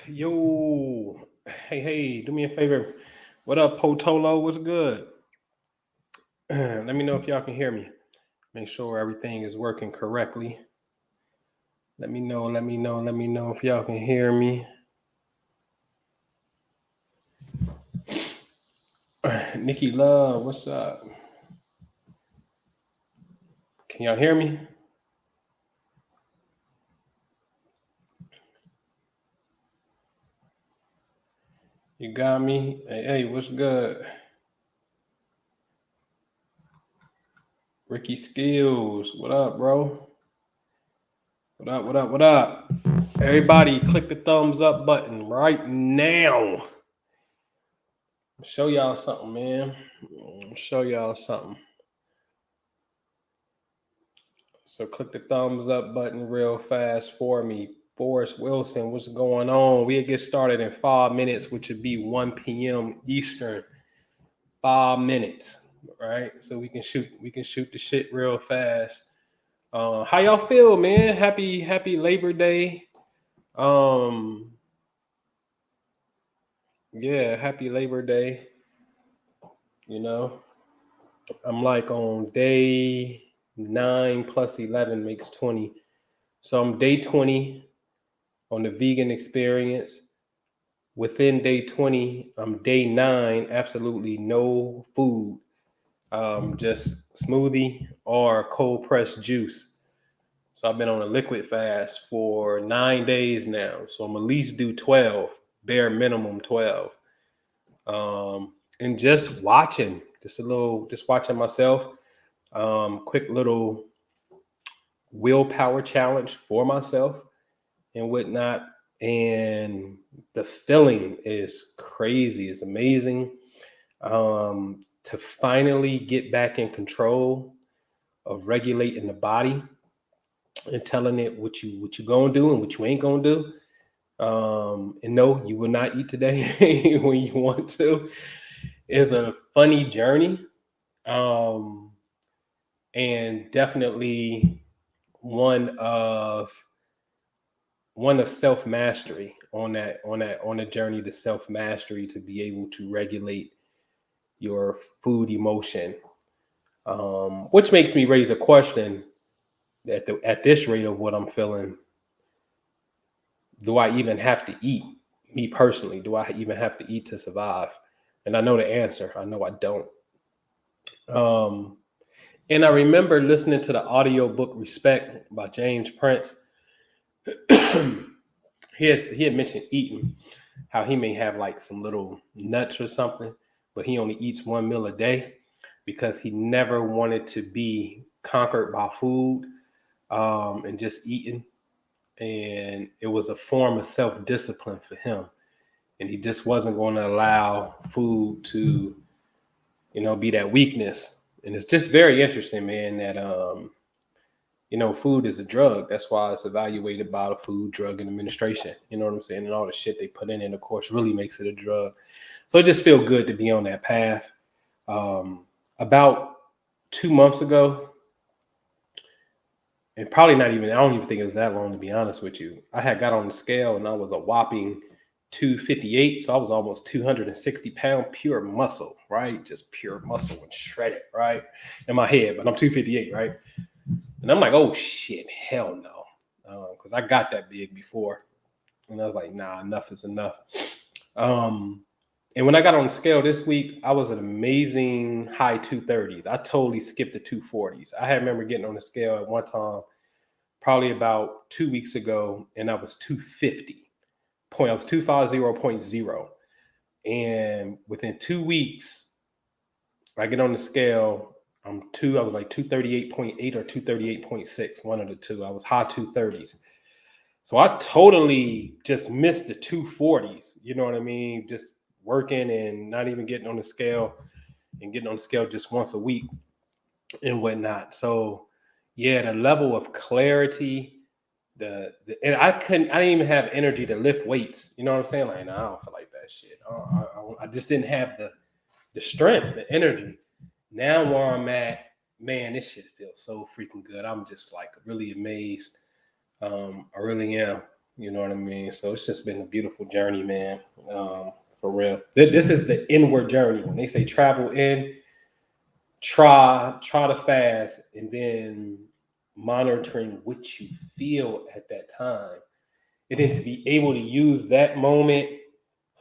Yo, hey, do me a favor. What up, Potolo? What's good? Let me know if y'all can hear me. Make sure everything is working correctly. Let me know if y'all can hear me. Nikki Love, what's up? Can y'all hear me? You got me? Hey, what's good? Ricky Skills, what up, bro? What up? Everybody, click the thumbs up button right now. Show y'all something, man. Show y'all something. So click the thumbs up button real fast for me. Forrest Wilson, what's going on? We'll get started in 5 minutes, which would be 1 p.m. Eastern. 5 minutes, right? So we can shoot the shit real fast. How y'all feel, man? Happy Labor Day. Um, yeah, happy Labor Day. You know, I'm like on day 9 plus 11 makes 20. So I'm day 20 on the vegan experience. Within day 20, day 9, absolutely no food, just smoothie or cold pressed juice. So I've been on a liquid fast for 9 days now. So I'm at least do 12, bare minimum 12. And just watching myself. Quick little willpower challenge for myself and whatnot. And the feeling is crazy. It's amazing. To finally get back in control of regulating the body and telling it what you gonna do and what you ain't gonna do. And no, you will not eat today when you want to. Is a funny journey. Um, and definitely one of one of self mastery on a journey to self mastery to be able to regulate your food emotion, which makes me raise a question at this rate of what I'm feeling. Do I even have to eat? Me personally, do I even have to eat to survive? And I know the answer. I know I don't. Um, and I remember listening to the audio book Respect by James Prince. He had mentioned eating, how he may have like some little nuts or something, but he only eats one meal a day because he never wanted to be conquered by food, and just eating. And it was a form of self discipline for him. And he just wasn't going to allow food to, be that weakness. And it's just very interesting, man, that food is a drug. That's why it's evaluated by the Food Drug Administration. You know what I'm saying? And all the shit they put in it, of course, really makes it a drug. So it just feels good to be on that path. About 2 months ago, and probably not even, I don't even think it was that long, to be honest with you. I had got on the scale and I was a whopping 258. So I was almost 260 pound pure muscle, right? Just pure muscle and shredded, right? In my head, but I'm 258, right? And I'm like, oh shit, hell no. Because I got that big before. And I was like, nah, enough is enough. Um, and when I got on the scale this week, I was an amazing high 230s. I totally skipped the 240s. I remember getting on the scale at one time, probably about 2 weeks ago, and I was 250. I was 250.0. And within 2 weeks, I get on the scale, I was like 238.8 or 238.6, one of the two. I was high 230s. So I totally just missed the 240s. You know what I mean? Just working and not even getting on the scale, and getting on the scale just once a week and whatnot. So yeah, the level of clarity, and I didn't even have energy to lift weights. You know what I'm saying? Like, no, I don't feel like that shit. I just didn't have the strength, the energy. Now where I'm at, man, this shit feels so freaking good. I'm just like really amazed. I really am. You know what I mean? So it's just been a beautiful journey, man. For real. This is the inward journey. When they say travel in, try to fast, and then monitoring what you feel at that time. And then to be able to use that moment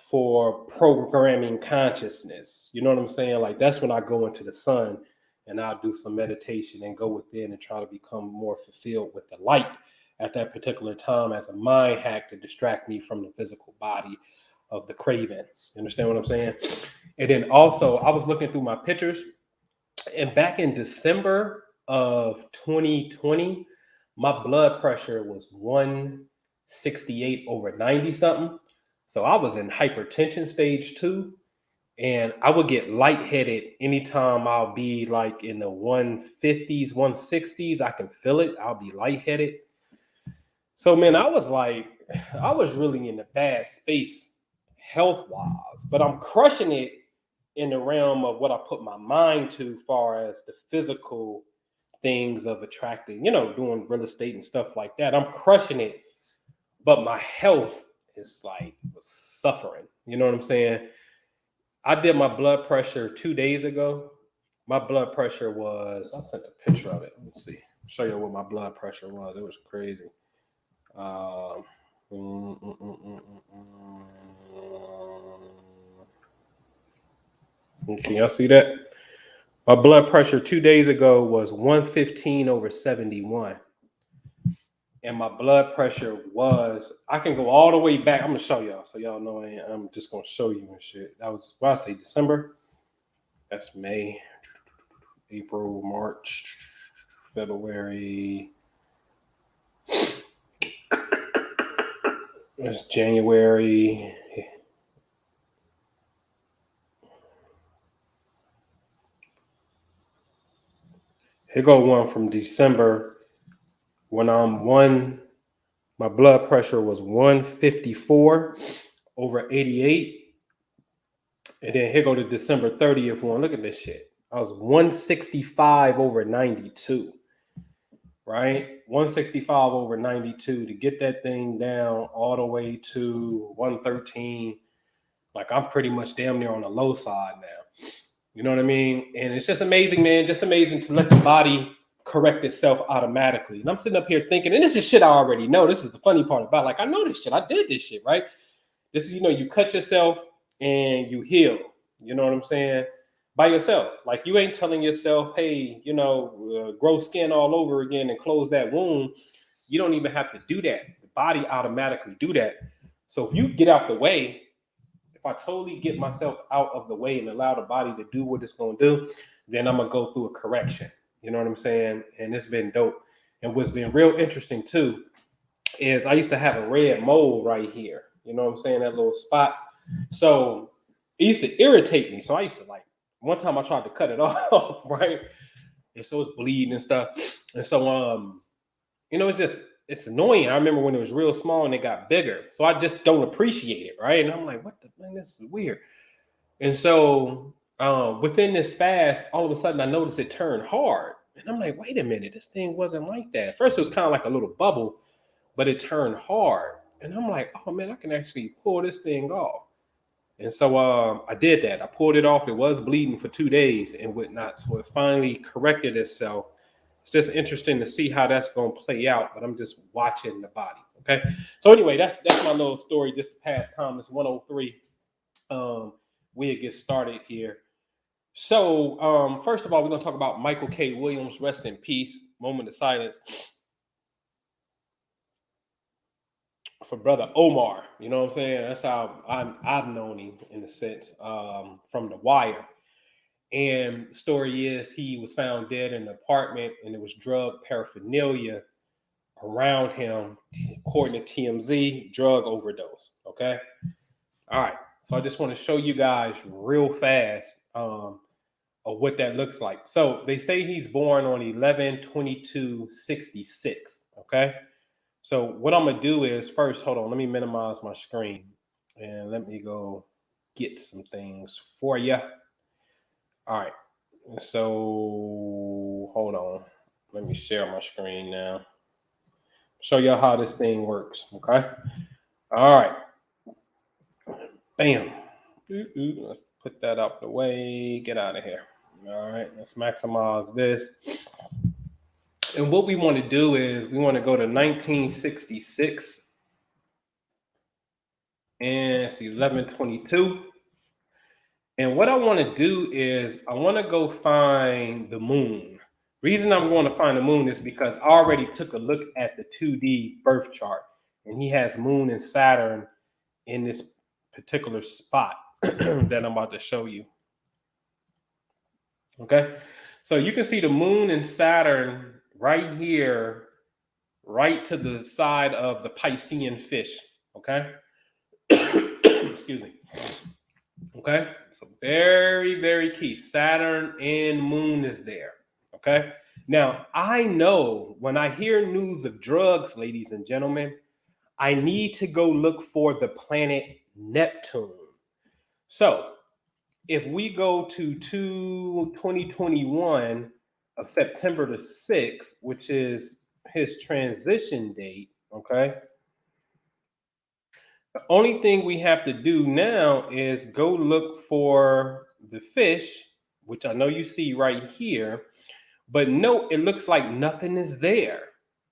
for programming consciousness. You know what I'm saying? Like that's when I go into the sun and I'll do some meditation and go within and try to become more fulfilled with the light at that particular time as a mind hack to distract me from the physical body of the craving. You understand what I'm saying? And then also, I was looking through my pictures, and back in December of 2020, my blood pressure was 168 over 90 something. So I was in hypertension stage 2, and I would get lightheaded anytime I'll be like in the 150s, 160s. I can feel it. I'll be lightheaded. So, man, I was really in a bad space health wise, but I'm crushing it in the realm of what I put my mind to, far as the physical things of attracting, doing real estate and stuff like that. I'm crushing it, but my health is like was suffering. You know what I'm saying? I did my blood pressure 2 days ago. My blood pressure was, I sent a picture of it. Let me see. Show you what my blood pressure was. It was crazy. Um, mm, mm, mm, mm, mm, mm. Can y'all see that? My blood pressure 2 days ago was 115 over 71. And my blood pressure was, I can go all the way back. I'm going to show y'all so y'all know I'm just going to show you and shit. That was, I say December. That's May, April, March, February. It's January. Here go one from December when my blood pressure was 154 over 88. And then here go the December 30th one. Look at this shit. I was 165 over 92. Right? 165 over 92 to get that thing down all the way to 113. Like I'm pretty much damn near on the low side now. You know what I mean? And it's just amazing, man. Just amazing to let the body correct itself automatically. And I'm sitting up here thinking, and this is shit I already know. This is the funny part about it. Like I know this shit. I did this shit, right? This is, you cut yourself and you heal. You know what I'm saying? By yourself. Like you ain't telling yourself, hey, grow skin all over again and close that wound. You don't even have to do that. The body automatically do that. So if you get out the way, if I totally get myself out of the way and allow the body to do what it's going to do, then I'm going to go through a correction. You know what I'm saying? And it's been dope. And what's been real interesting too is I used to have a red mole right here. You know what I'm saying? That little spot. So it used to irritate me. So I used to one time I tried to cut it off, right? And so it's bleeding and stuff. And so, it's annoying. I remember when it was real small and it got bigger. So I just don't appreciate it, right? And I'm like, what the man, this is weird. And so within this fast, all of a sudden I noticed it turned hard. And I'm like, wait a minute, this thing wasn't like that. At first it was kind of like a little bubble, but it turned hard. And I'm like, oh man, I can actually pull this thing off. And so I did that. I pulled it off. It was bleeding for 2 days and whatnot. So it finally corrected itself. It's just interesting to see how that's going to play out, but I'm just watching the body. Okay. So anyway, that's my little story. Just to pass time. It's 103. We'll get started here. So first of all, we're going to talk about Michael K. Williams. Rest in peace. Moment of silence for brother Omar. You know what I'm saying? That's how I've known him in a sense from The Wire. And the story is he was found dead in an apartment, and there was drug paraphernalia around him, according to TMZ, drug overdose. Okay. All right. So I just want to show you guys real fast of what that looks like. So they say he's born on 11/22/66. Okay. So what I'm going to do is first, hold on, let me minimize my screen and let me go get some things for you. All right. So hold on. Let me share my screen now. Show y'all how this thing works. Okay. All right. Bam. Let's put that out the way. Get out of here. All right. Let's maximize this. And what we want to do is we want to go to 1966 and it's 1122. And what I want to do is I want to go find the moon. Reason I'm going to find the moon is because I already took a look at the 2D birth chart, and he has moon and Saturn in this particular spot that I'm about to show you. Okay, so you can see the moon and Saturn right here, right to the side of the Piscean fish. Okay, excuse me. Okay, so very, very key. Saturn and moon is there. Okay, now I know when I hear news of drugs, ladies and gentlemen, I need to go look for the planet Neptune. So if we go to 2021 of September the 6th, which is his transition date, okay? The only thing we have to do now is go look for the fish, which I know you see right here, but note it looks like nothing is there,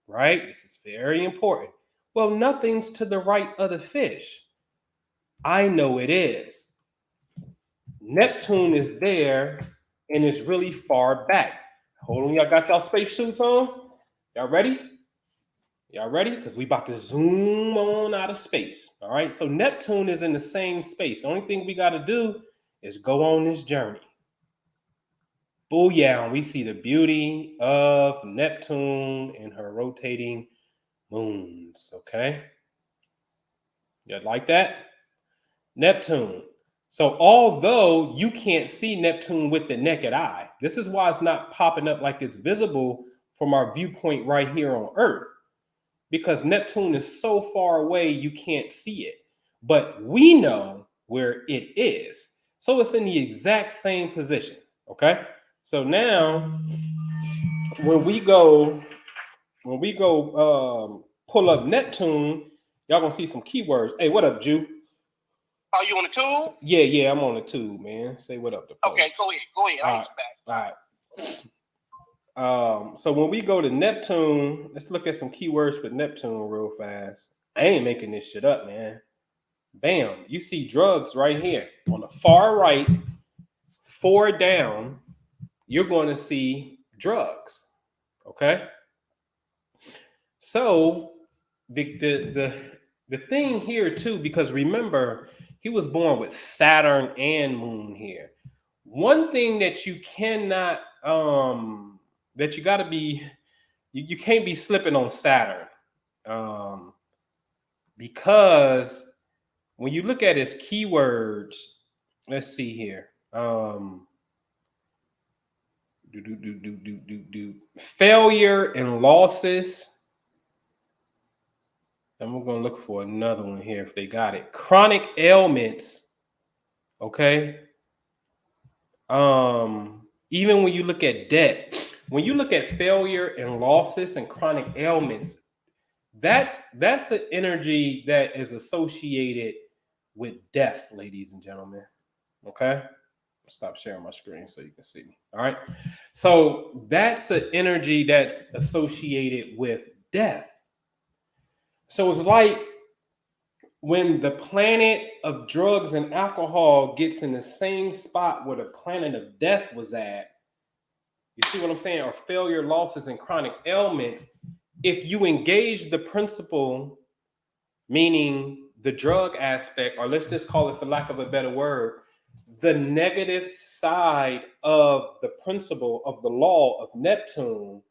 right? This is very important. Well, nothing's to the right of the fish. I know it is. Neptune is there and it's really far back. Hold on, y'all got y'all spacesuits on? Y'all ready? Y'all ready? Because we about to zoom on out of space. All right. So Neptune is in the same space. The only thing we got to do is go on this journey. Booyah. We see the beauty of Neptune and her rotating moons. Okay. You like that? Neptune. So although you can't see Neptune with the naked eye, this is why it's not popping up like it's visible from our viewpoint right here on Earth. Because Neptune is so far away, you can't see it. But we know where it is. So it's in the exact same position, okay? So now, when we go pull up Neptune, y'all gonna see some keywords. Hey, what up, Jew? Are you on the tube? Yeah, I'm on the tube, man. Say what up to folks. Okay, go ahead. I'll hit you back. All right. So when we go to Neptune, let's look at some keywords for Neptune real fast. I ain't making this shit up, man. Bam. You see drugs right here. On the far right, 4 down, you're going to see drugs. Okay? So the thing here too, because remember, he was born with Saturn and Moon here. One thing that you cannot that you got to be you can't be slipping on Saturn, because when you look at his keywords, let's see here, failure and losses. And we're gonna look for another one here if they got it. Chronic ailments. Okay. Even when you look at debt, when you look at failure and losses and chronic ailments, that's an energy that is associated with death, ladies and gentlemen. Okay. Stop sharing my screen so you can see me. All right. So that's an energy that's associated with death. So it's like when the planet of drugs and alcohol gets in the same spot where the planet of death was at, you see what I'm saying? Or failure, losses, and chronic ailments. If you engage the principle, meaning the drug aspect, or let's just call it, for lack of a better word, the negative side of the principle of the law of Neptune,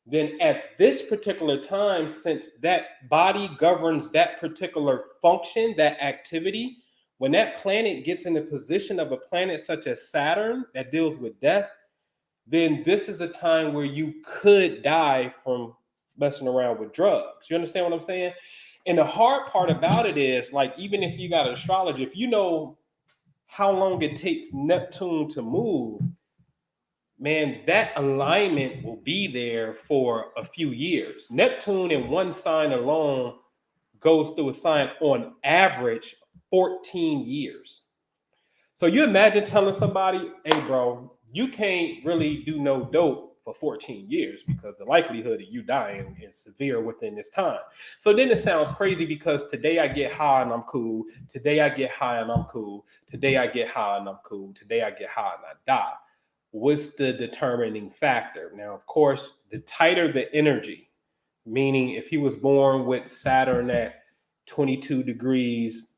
then at this particular time, since that body governs that particular function, that activity, when that planet gets in the position of a planet such as Saturn that deals with death, then this is a time where you could die from messing around with drugs. You understand what I'm saying? And the hard part about it is, like, even if you got an astrology, if you know how long it takes Neptune to move, man, that alignment will be there for a few years. Neptune in one sign alone goes through a sign on average 14 years. So you imagine telling somebody, hey, bro, you can't really do no dope for 14 years because the likelihood of you dying is severe within this time. So then it sounds crazy because today I get high and I'm cool. Today I get high and I'm cool. Today I get high and I'm cool. Today I get high and I die. What's the determining factor? Now, of course, the tighter the energy, meaning if he was born with Saturn at 22 degrees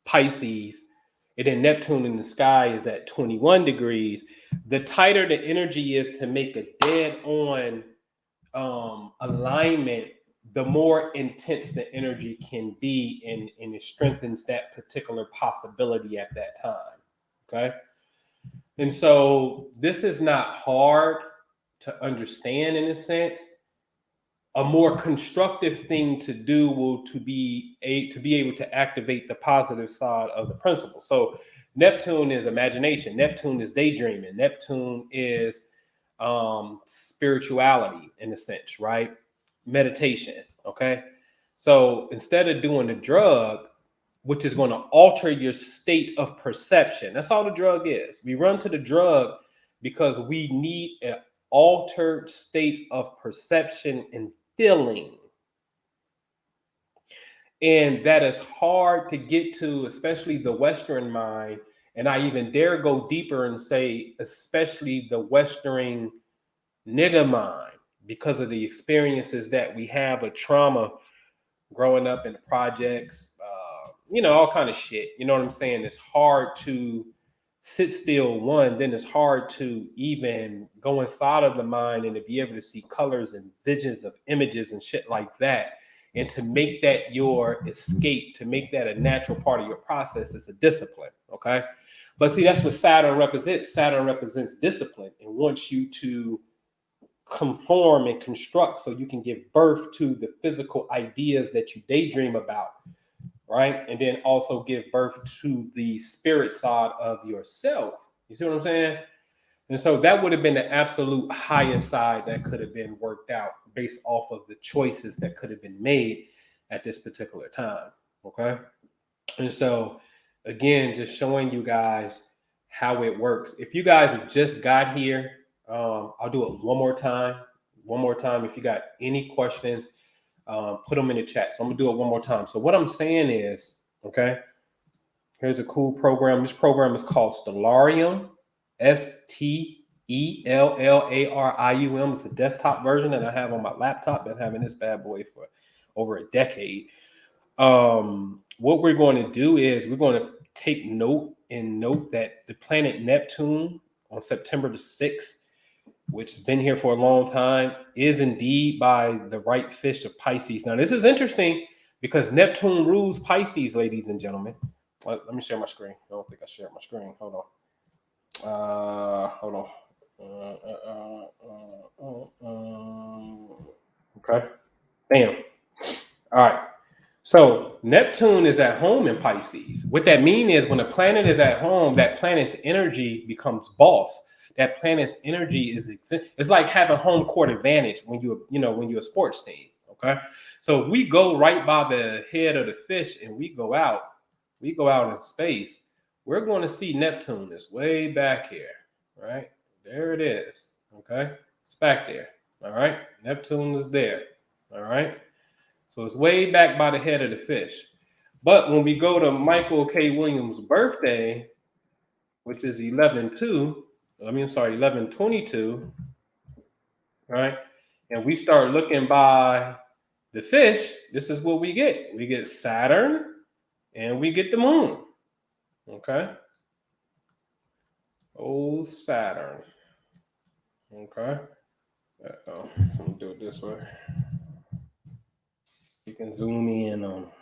Pisces, and then Neptune in the sky is at 21 degrees, the tighter the energy is to make a dead on alignment, the more intense the energy can be, and it strengthens that particular possibility at that time. Okay. And so this is not hard to understand in a sense. A more constructive thing to do will to be able to activate the positive side of the principle. So Neptune is imagination. Neptune is daydreaming. Neptune is spirituality in a sense, right? Meditation. Okay. So instead of doing the drug, which is going to alter your state of perception, that's all the drug is. We run to the drug because we need an altered state of perception and feeling. And that is hard to get to, especially the Western mind. And I even dare go deeper and say, especially the Western nigga mind, because of the experiences that we have of trauma growing up in the projects, all kind of shit. You know what I'm saying? It's hard to sit still, one, then it's hard to even go inside of the mind and to be able to see colors and visions of images and shit like that. And to make that your escape, to make that a natural part of your process is a discipline, okay? But see, that's what Saturn represents. Saturn represents discipline and wants you to conform and construct so you can give birth to the physical ideas that you daydream about, right? And then also give birth to the spirit side of yourself. You see what I'm saying? And so that would have been the absolute highest side that could have been worked out based off of the choices that could have been made at this particular time. Okay. And so again, just showing you guys how it works. If you guys have just got here, I'll do it one more time. If you got any questions, put them in the chat. So I'm gonna do it one more time. So what I'm saying is, okay, here's a cool program. This program is called Stellarium, Stellarium. It's a desktop version that I have on my laptop. Been having this bad boy for over a decade. What we're going to do is we're going to take note that the planet Neptune on September the 6th, which has been here for a long time, is indeed by the right fish of Pisces. Now, this is interesting because Neptune rules Pisces, ladies and gentlemen. Let me share my screen. I don't think I shared my screen. Hold on. Okay. Bam. All right. So Neptune is at home in Pisces. What that means is when a planet is at home, that planet's energy becomes boss. That planet's energy it's like having home court advantage when you're a sports team. Okay. So if we go right by the head of the fish and we go out in space, we're going to see Neptune. It's way back here, right? There it is. Okay. It's back there. All right. Neptune is there. All right. So it's way back by the head of the fish. But when we go to Michael K. Williams' birthday, which is 11/22, right? And we start looking by the fish, this is what we get. We get Saturn and we get the moon. Okay. Oh, Saturn. Okay. Let me do it this way. You can zoom in on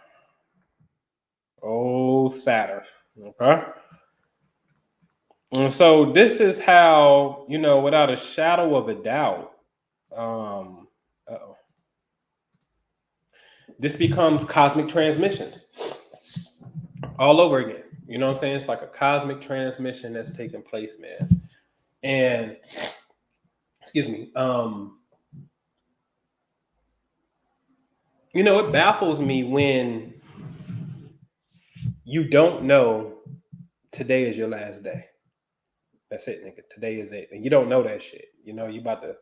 Saturn. Okay. And so this is how, without a shadow of a doubt, this becomes cosmic transmissions all over again. You know what I'm saying? It's like a cosmic transmission that's taking place, man. And excuse me, it baffles me when you don't know today is your last day. That's it, nigga. Today is it. And you don't know that shit. You about to,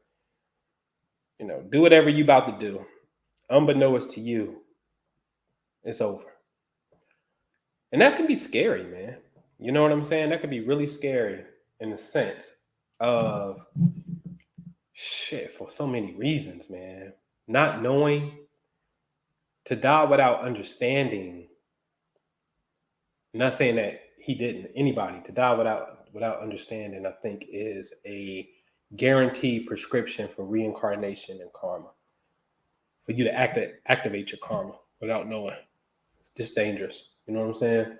do whatever you about to do. Unbeknownst to you, it's over. And that can be scary, man. You know what I'm saying? That could be really scary in the sense of shit for so many reasons, man. Not knowing, to die without understanding. I'm not saying that he didn't. Anybody to die without understanding, I think, is a guaranteed prescription for reincarnation and karma. For you to activate your karma without knowing, it's just dangerous. You know what I'm saying?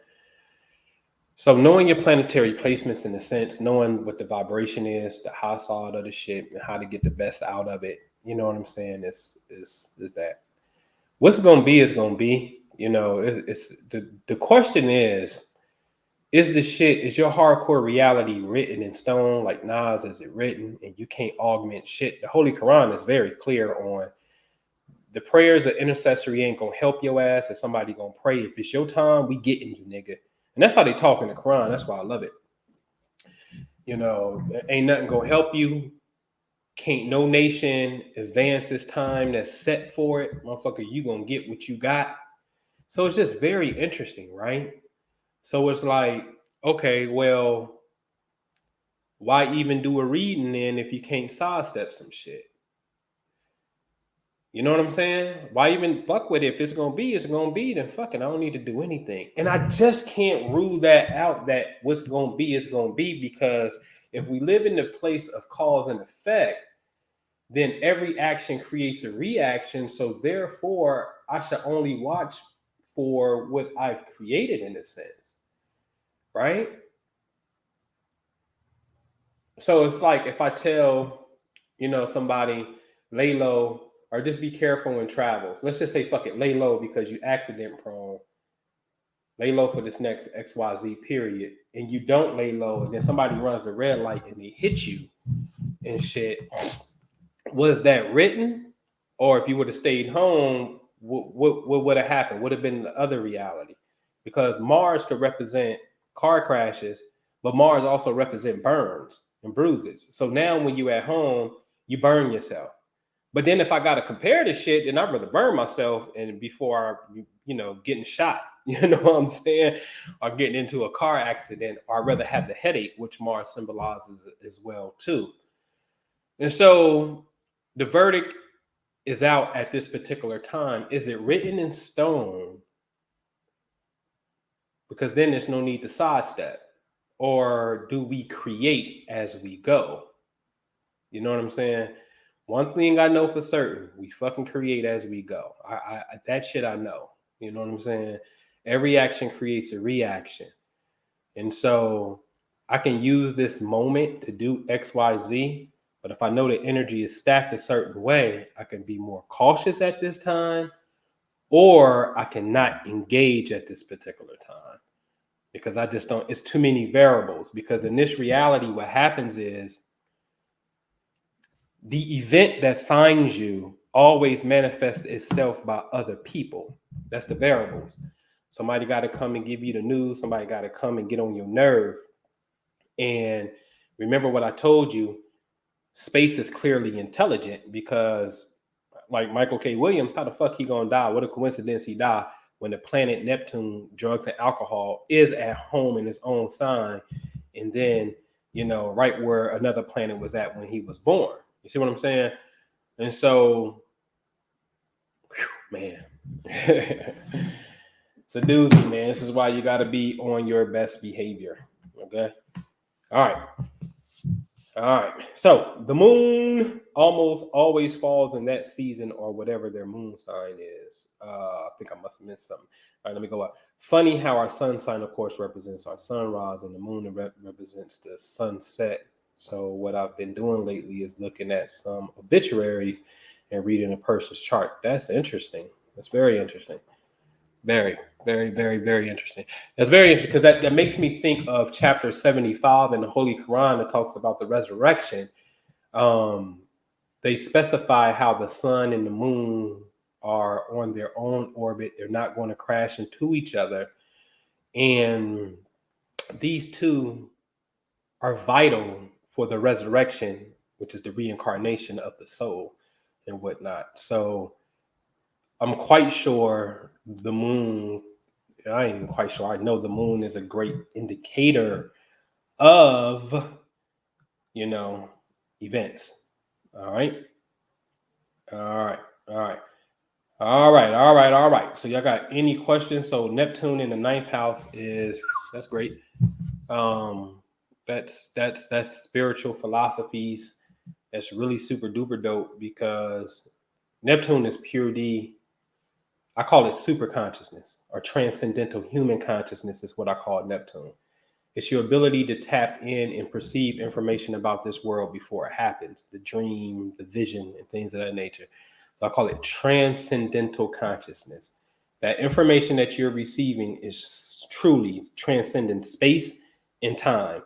So knowing your planetary placements, in a sense, knowing what the vibration is, the high side of the shit, and how to get the best out of it. You know what I'm saying? Is that what's going to be is going to be. It's the question is your hardcore reality written in stone like Nas? Is it written and you can't augment shit? The Holy Quran is very clear on the prayers of intercessory ain't gonna help your ass, and somebody gonna pray. If it's your time, we getting you, nigga. And that's how they talk in the Quran. That's why I love it. Ain't nothing gonna help you. Can't no nation advance this time that's set for it. Motherfucker, you gonna get what you got. So it's just very interesting, right? So it's like, okay, well, why even do a reading then if you can't sidestep some shit? You know what I'm saying? Why even fuck with it? If it's gonna be, it's gonna be. Then fuck it, I don't need to do anything. And I just can't rule that out. That what's gonna be is gonna be, because if we live in the place of cause and effect, then every action creates a reaction. So therefore, I should only watch for what I've created, in a sense, right? So it's like if I tell, somebody, lay low, or just be careful in travels. Let's just say, fuck it, lay low because you accident prone. Lay low for this next XYZ period. And you don't lay low, and then somebody runs the red light and they hit you and shit. Was that written? Or if you would have stayed home, what would have happened? Would have been the other reality. Because Mars could represent car crashes, but Mars also represent burns and bruises. So now when you at home, you burn yourself. But then if I got to compare this shit, then I'd rather burn myself and before getting shot, you know what I'm saying? Or getting into a car accident, or I'd rather have the headache, which Mars symbolizes as well too. And so the verdict is out at this particular time. Is it written in stone? Because then there's no need to sidestep. Or do we create as we go? You know what I'm saying? One thing I know for certain, we fucking create as we go. I that shit I know. You know what I'm saying? Every action creates a reaction. And so I can use this moment to do X, Y, Z. But if I know the energy is stacked a certain way, I can be more cautious at this time, or I cannot engage at this particular time because I just don't, it's too many variables. Because in this reality, what happens is the event that finds you always manifests itself by other people. That's the variables. Somebody got to come and give you the news. Somebody got to come and get on your nerve. And remember what I told you, space is clearly intelligent, because like Michael K. Williams, how the fuck he gonna die? What a coincidence he died when the planet Neptune, drugs and alcohol, is at home in its own sign. And then, right where another planet was at when he was born. You see what I'm saying? And so, man, it's a doozy, man. This is why you got to be on your best behavior. Okay. All right. So the moon almost always falls in that season or whatever their moon sign is. I think I must have missed something. All right, let me go up. Funny how our sun sign, of course, represents our sunrise, and the moon represents the sunset. So what I've been doing lately is looking at some obituaries and reading a person's chart. That's interesting. That's very interesting. Very, very, very, very interesting. That's very interesting because that makes me think of chapter 75 in the Holy Quran that talks about the resurrection. They specify how the sun and the moon are on their own orbit. They're not going to crash into each other. And these two are vital for the resurrection, which is the reincarnation of the soul and whatnot. So I'm quite sure the moon, I ain't even quite sure. I know the moon is a great indicator of, events. All right. All right. All right. All right. All right. All right. So y'all got any questions? So Neptune in the ninth house that's great. That's spiritual philosophies. That's really super duper dope because Neptune is pure D. I call it super consciousness or transcendental human consciousness is what I call Neptune. It's your ability to tap in and perceive information about this world before it happens, the dream, the vision, and things of that nature. So I call it transcendental consciousness. That information that you're receiving is truly transcendent space and time,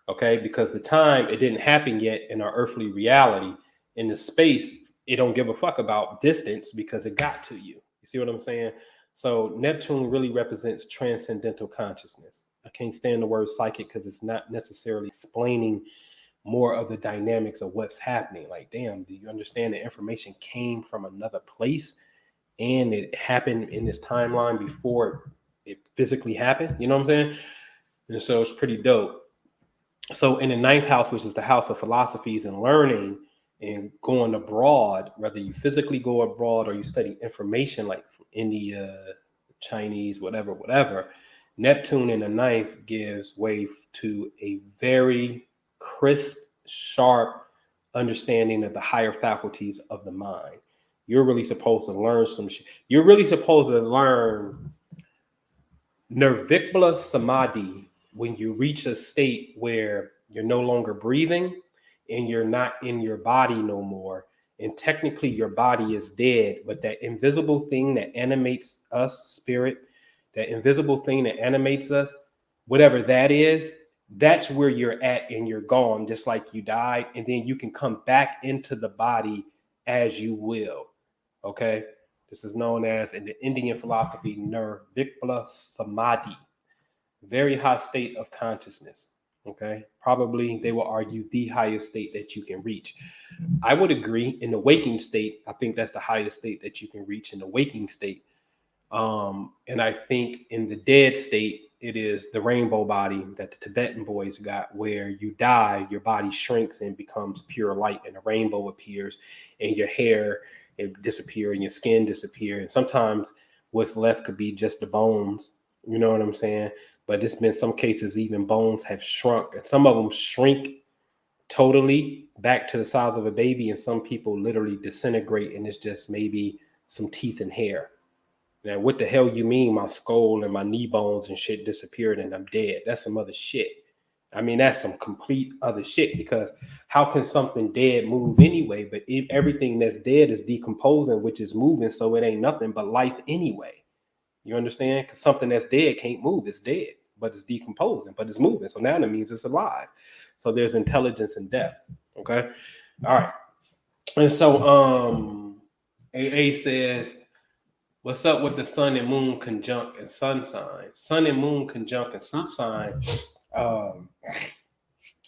okay? Because the time, it didn't happen yet in our earthly reality. In the space, it don't give a fuck about distance because it got to you. You see what I'm saying? So Neptune really represents transcendental consciousness. I can't stand the word psychic because it's not necessarily explaining more of the dynamics of what's happening. Like, damn, do you understand the information came from another place and it happened in this timeline before it physically happened? You know what I'm saying? And so it's pretty dope. So in the ninth house, which is the house of philosophies and learning and going abroad, whether you physically go abroad or you study information like from India, Chinese, whatever, Neptune in the ninth gives way to a very crisp, sharp understanding of the higher faculties of the mind. You're really supposed to learn some shit. You're really supposed to learn Nirvikla Samadhi when you reach a state where you're no longer breathing and you're not in your body no more. And technically your body is dead, but that invisible thing that animates us, spirit, that invisible thing that animates us, whatever that is, that's where you're at and you're gone, just like you died. And then you can come back into the body as you will. Okay. This is known as, in the Indian philosophy, Nirvikla Samadhi, very high state of consciousness. Okay. Probably they will argue the highest state that you can reach. I would agree. In the waking state, I think that's the highest state that you can reach in the waking state. And I think in the dead state, it is the rainbow body that the Tibetan boys got, where you die, your body shrinks and becomes pure light, and a rainbow appears, and your hair it disappear, and your skin disappear, and sometimes what's left could be just the bones. You know what I'm saying? But it's been some cases even bones have shrunk, and some of them shrink totally back to the size of a baby, and some people literally disintegrate, and it's just maybe some teeth and hair. Now, what the hell you mean my skull and my knee bones and shit disappeared and I'm dead? That's some other shit. I mean, that's some complete other shit, because how can something dead move anyway? But everything that's dead is decomposing, which is moving, so it ain't nothing but life anyway. You understand? Because something that's dead can't move. It's dead, but it's decomposing, but it's moving. So now that means it's alive. So there's intelligence in death. Okay? All right. And so AA says, what's up with the sun and moon conjunct and sun sign? Sun and moon conjunct and sun sign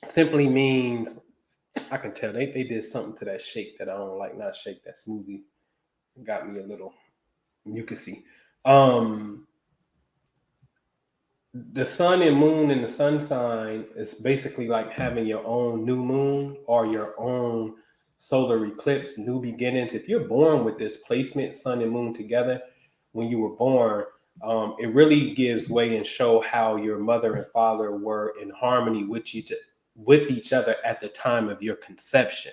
simply means, I can tell they did something to that shake that I don't like, not shake, that smoothie. It got me a little mucusy. The sun and moon and the sun sign is basically like having your own new moon or your own solar eclipse, new beginnings. If you're born with this placement, sun and moon together, when you were born, it really gives way and show how your mother and father were in harmony with each other at the time of your conception,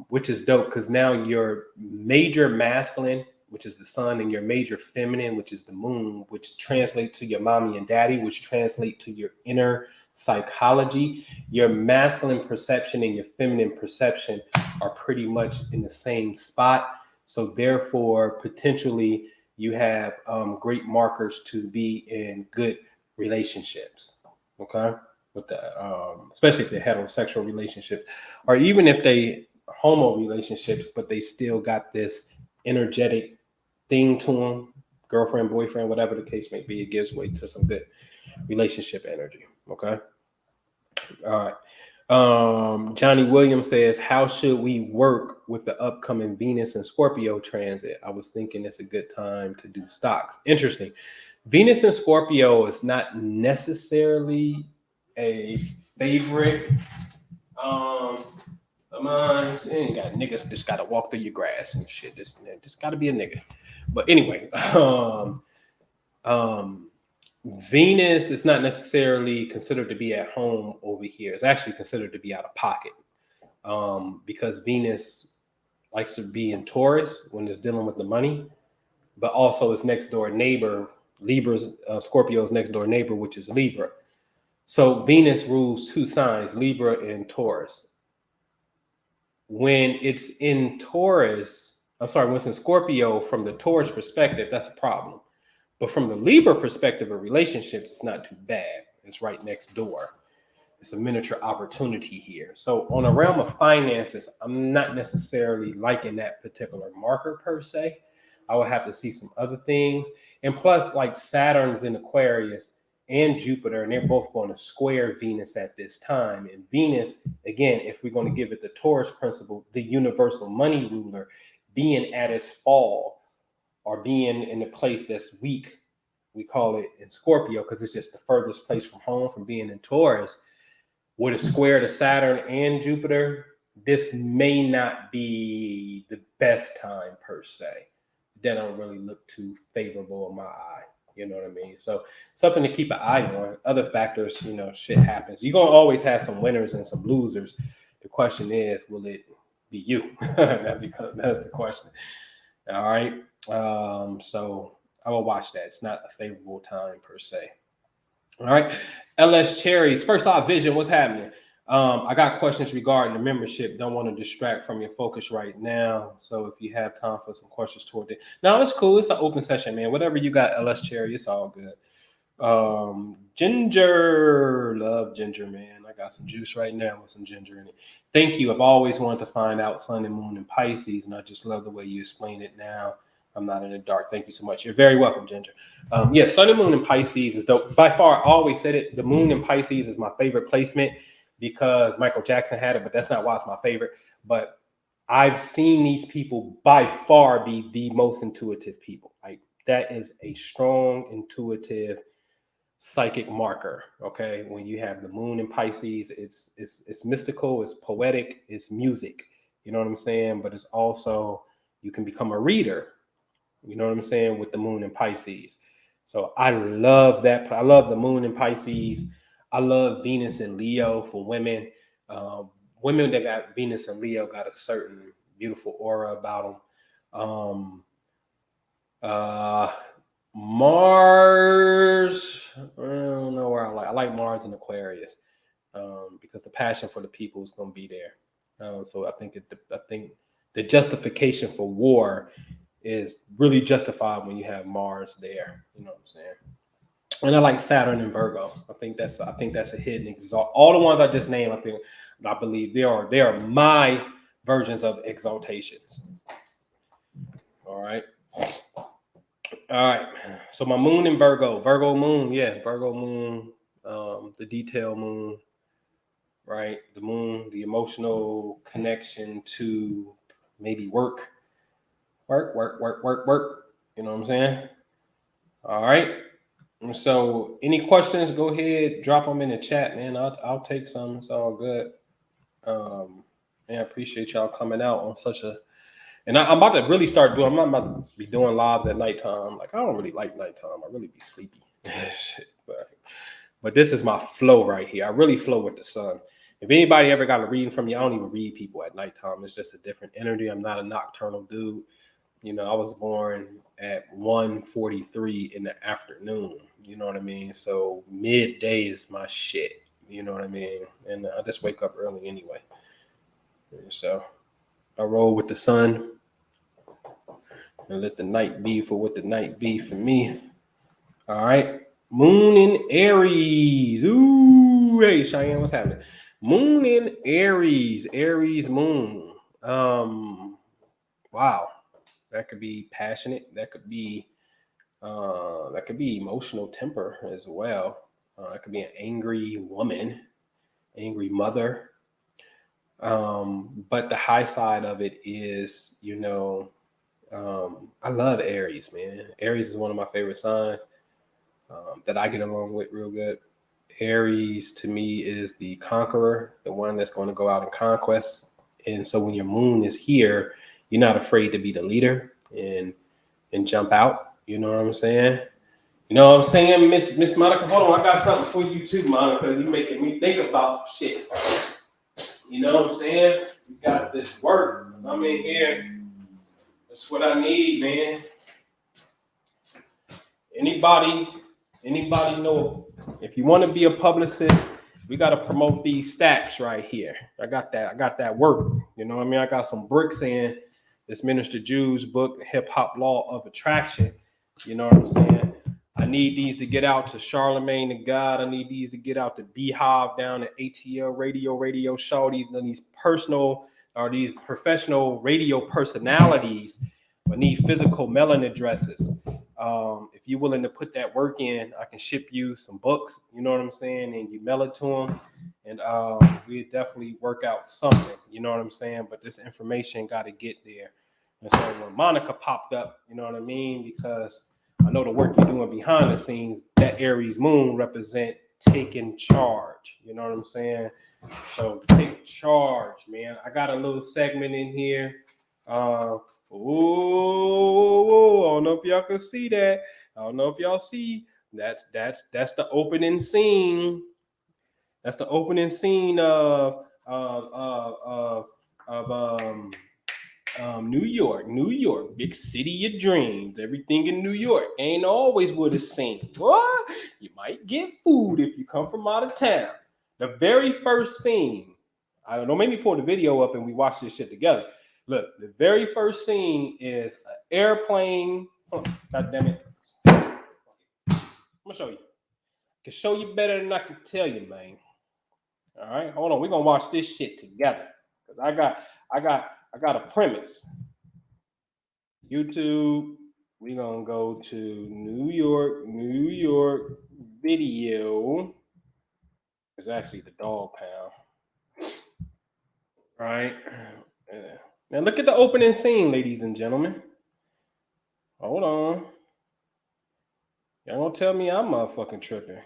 which is dope, because now your major masculine, which is the sun, and your major feminine, which is the moon, which translate to your mommy and daddy, which translate to your inner psychology. Your masculine perception and your feminine perception are pretty much in the same spot. So therefore, potentially, you have great markers to be in good relationships. Okay, with the especially if they're heterosexual relationships, or even if they homo relationships, but they still got this energetic thing to them, girlfriend, boyfriend, whatever the case may be. It gives way to some good relationship energy. Okay, all right. Johnny Williams says, how should we work with the upcoming Venus and Scorpio transit? I was thinking it's a good time to do stocks. Interesting. Venus and Scorpio is not necessarily a favorite of mine. Ain't got niggas just gotta walk through your grass and shit. Just gotta be a nigga. But anyway, Venus is not necessarily considered to be at home over here. It's actually considered to be out of pocket because Venus likes to be in Taurus when it's dealing with the money, but also its next door neighbor, Scorpio's next door neighbor, which is Libra. So Venus rules two signs, Libra and Taurus. When it's in Taurus, when it's in Scorpio, from the Taurus perspective, that's a problem. But from the Libra perspective of relationships, it's not too bad. It's right next door. It's a miniature opportunity here. So on a realm of finances, I'm not necessarily liking that particular marker per se. I would have to see some other things. And plus, like Saturn's in Aquarius and Jupiter, and they're both going to square Venus at this time. And Venus, again, if we're going to give it the Taurus principle, the universal money ruler, being at its fall, or being in a place that's weak, we call it in Scorpio, because it's just the furthest place from home, from being in Taurus, with a square to Saturn and Jupiter, this may not be the best time per se. That don't really look too favorable in my eye. You know what I mean? So something to keep an eye on. Other factors, shit happens. You're going to always have some winners and some losers. The question is, will it be you? That's the question. All right. So I will watch that. It's not a favorable time per se. All right. LS Cherries. First off, Vision, what's happening? I got questions regarding the membership. Don't want to distract from your focus right now. So if you have time for some questions toward it. No, it's cool. It's an open session, man. Whatever you got, LS Cherry, it's all good. Ginger. Love ginger, man. I got some juice right now with some ginger in it. Thank you. I've always wanted to find out Sun and Moon and Pisces, and I just love the way you explain it now. I'm not in the dark. Thank you so much. You're very welcome, Ginger. Yeah, Sun and Moon and Pisces is dope. By far, I always said it. The Moon and Pisces is my favorite placement because Michael Jackson had it, but that's not why it's my favorite. But I've seen these people by far be the most intuitive people. Like, that is a strong, intuitive, psychic marker. Okay, when you have the Moon in Pisces, it's mystical, it's poetic, it's music. You know what I'm saying? But it's also, you can become a reader. You know what I'm saying, with the Moon in Pisces. So I love that. I love the Moon in Pisces. I love Venus and Leo for women. Women that got Venus and Leo got a certain beautiful aura about them. Mars, I don't know where I like Mars in Aquarius because the passion for the people is going to be there. So I think the justification for war is really justified when you have Mars there. You know what I'm saying? And I like Saturn and Virgo. I think that's a hidden exalt. All the ones I just named, I believe they are my versions of exaltations. All right. So my Moon in Virgo Moon, Virgo Moon, the detail Moon, right? The Moon, the emotional connection to maybe work. You know what I'm saying? All right. So any questions, go ahead, drop them in the chat, man. I'll take some. It's all good. I appreciate y'all coming out on such a, and I'm about to really start doing, I'm not about to be doing lives at nighttime. Like, I don't really like nighttime. I really be sleepy. But this is my flow right here. I really flow with the sun. If anybody ever got a reading from me, I don't even read people at nighttime. It's just a different energy. I'm not a nocturnal dude. I was born at 1:43 in the afternoon. You know what I mean? So midday is my shit. You know what I mean? And I just wake up early anyway. So I roll with the sun. And let the night be for what the night be for me. All right. Moon in Aries. Ooh, hey, Cheyenne, what's happening? Moon in Aries. Aries moon. Wow. That could be passionate. That could be emotional temper as well. It could be an angry woman, angry mother. But the high side of it is, I love Aries, man. Aries is one of my favorite signs that I get along with real good. Aries to me is the conqueror, the one that's going to go out and conquest. And so when your moon is here, you're not afraid to be the leader and jump out. You know what I'm saying? You know what I'm saying, Miss Monica? Hold on, I got something for you too, Monica. You making me think about some shit. You know what I'm saying? You got this work. I'm in here. That's what I need, man. Anybody know if you want to be a publicist, we got to promote these stacks right here. I got that work. You know what I mean? I got some bricks in this Minister Jew's book, Hip Hop Law of Attraction. You know what I'm saying? I need these to get out to Charlemagne the God. I need these to get out to Beehive down at ATL Radio Show. These personal or these professional radio personalities. I need physical mailing addresses. If you're willing to put that work in, I can ship you some books. You know what I'm saying? And you mail it to them. And we definitely work out something. You know what I'm saying? But this information got to get there. And so when Monica popped up, you know what I mean? Because I know the work you're doing behind the scenes, that Aries moon represent taking charge. You know what I'm saying? So take charge, man. I got a little segment in here. I don't know if y'all can see that. I don't know if y'all see that's the opening scene. That's the opening scene of New York, big city of dreams. Everything in New York ain't always what it seems. What? You might get food if you come from out of town. The very first scene, I don't know, maybe pull the video up and we watch this shit together. Look, the very first scene is an airplane. Oh, God damn it. I'm gonna show you. I can show you better than I can tell you, man. All right, hold on. We're gonna watch this shit together. Cause I got a premise. YouTube, we're gonna go to New York video. It's actually the dog pound. Right. Now look at the opening scene, ladies and gentlemen. Hold on. Y'all gonna tell me I'm motherfucking tripping.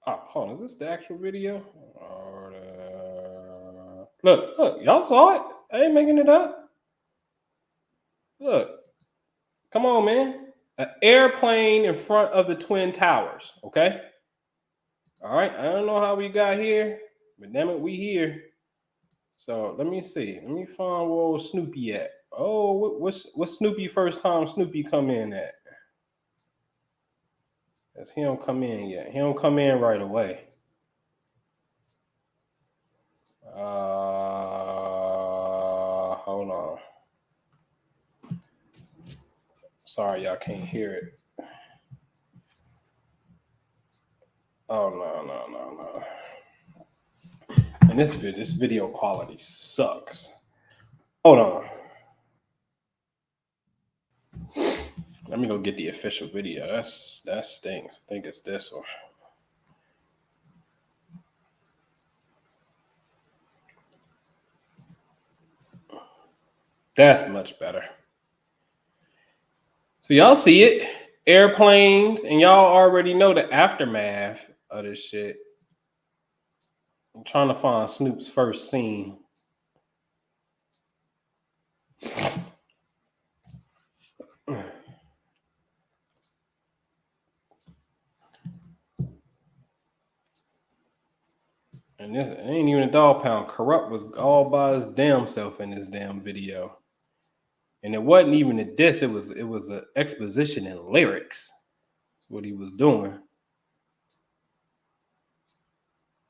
Oh, hold on. Is this the actual video? Look, y'all saw it. I ain't making it up. Look. Come on, man. An airplane in front of the Twin Towers, okay? All right. I don't know how we got here, but damn it, we here. So let me see. Let me find where old Snoopy at. Oh, what's Snoopy first time Snoopy come in at? Because he don't come in yet. He don't come in right away. Hold on. Sorry, y'all can't hear it. Oh, no. And this video quality sucks. Hold on. Let me go get the official video. That stinks. I think it's this one. That's much better. So y'all see it, airplanes, and y'all already know the aftermath of this shit. I'm trying to find Snoop's first scene. And this ain't even a dog pound. Corrupt was all by his damn self in this damn video. And it wasn't even a diss, it was an exposition in lyrics. That's what he was doing.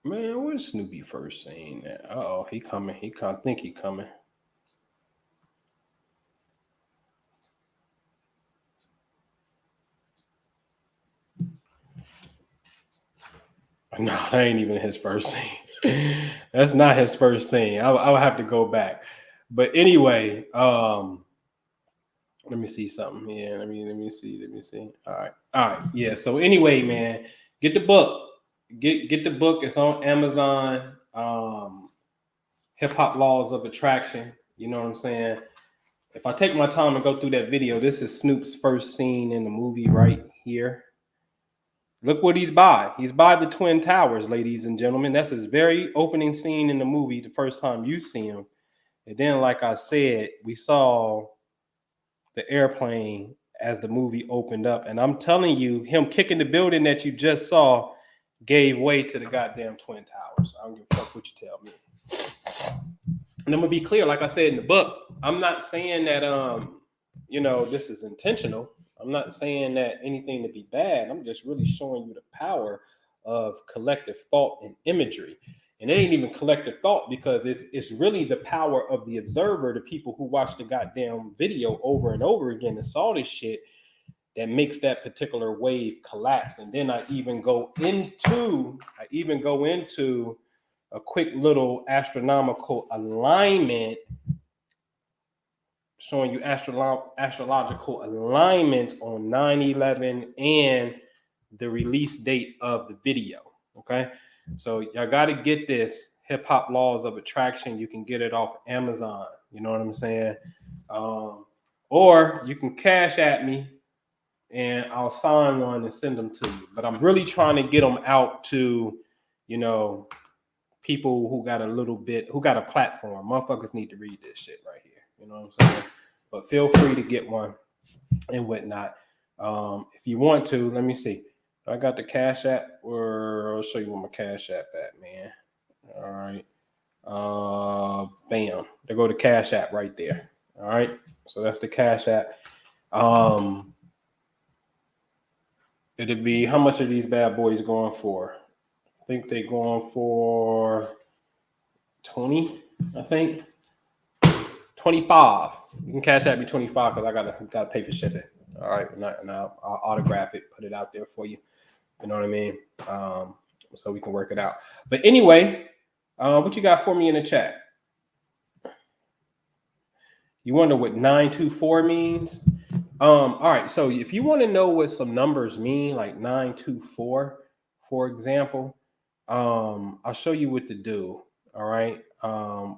Man, where's Snoopy first seen that? Oh, he coming. He can't think he coming. No, that ain't even his first scene. That's not his first scene. I would have to go back. But anyway, let me see something here. Let me see. All right. Yeah. So anyway, man, get the book. Get the book. It's on Amazon. Hip Hop Laws of Attraction. You know what I'm saying? If I take my time and go through that video, this is Snoop's first scene in the movie right here. Look what he's by. He's by the Twin Towers, ladies and gentlemen. That's his very opening scene in the movie, the first time you see him. And then, like I said, we saw the airplane as the movie opened up. And I'm telling you, him kicking the building that you just saw gave way to the goddamn Twin Towers. I don't give a fuck what you tell me. And I'm gonna be clear, like I said in the book, I'm not saying that this is intentional. I'm not saying that anything to be bad. I'm just really showing you the power of collective thought and imagery. And it ain't even collective thought because it's really the power of the observer, the people who watch the goddamn video over and over again and saw this shit that makes that particular wave collapse. And then I even go into a quick little astronomical alignment showing you astrological alignment on 9/11 and the release date of the video. Okay, so y'all got to get this Hip Hop Laws of Attraction. You can get it off Amazon. You know what I'm saying? Or you can cash at me and I'll sign one and send them to you. But I'm really trying to get them out to, people who got a platform. Motherfuckers need to read this shit right here. You know what I'm saying? But feel free to get one and whatnot. If you want to, let me see. I got the Cash App, or I'll show you where my Cash App at, man. All right. Bam. There go the Cash App right there. All right. So that's the Cash App. It'd be, how much are these bad boys going for? I think they're going for 20, I think. 25. You can Cash App me 25 because I gotta pay for shipping. All right, and I'll autograph it, put it out there for you. You know what I mean? So we can work it out. But anyway, what you got for me in the chat? You wonder what 924 means? All right. So if you want to know what some numbers mean, like 924, for example, I'll show you what to do. All right.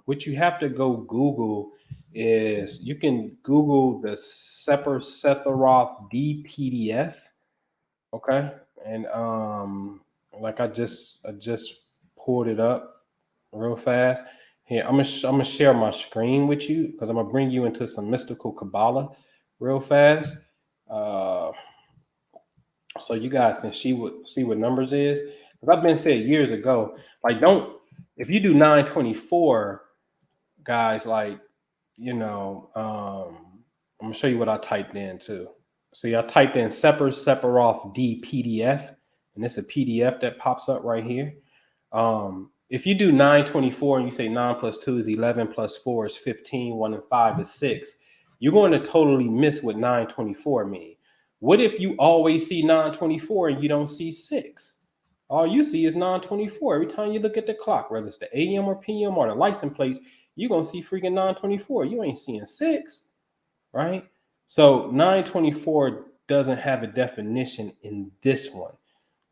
What you have to go Google is you can Google the Sephiroth D PDF. Okay. And like I just pulled it up real fast. Here, I'm gonna share my screen with you because I'm gonna bring you into some mystical Kabbalah real fast. So you guys can see what numbers is. Because I've been said years ago, like if you do 924, guys, like, I'm gonna show you what I typed in too. See, I typed in Sephiroth D PDF, and it's a PDF that pops up right here. If you do 924 and you say 9 plus 2 is 11 plus 4 is 15, 1 and 5 is 6, you're going to totally miss what 924 means. What if you always see 924 and you don't see 6? All you see is 924. Every time you look at the clock, whether it's the AM or PM or the license plates, you're going to see freaking 924. You ain't seeing 6, right? So 924 doesn't have a definition in this one.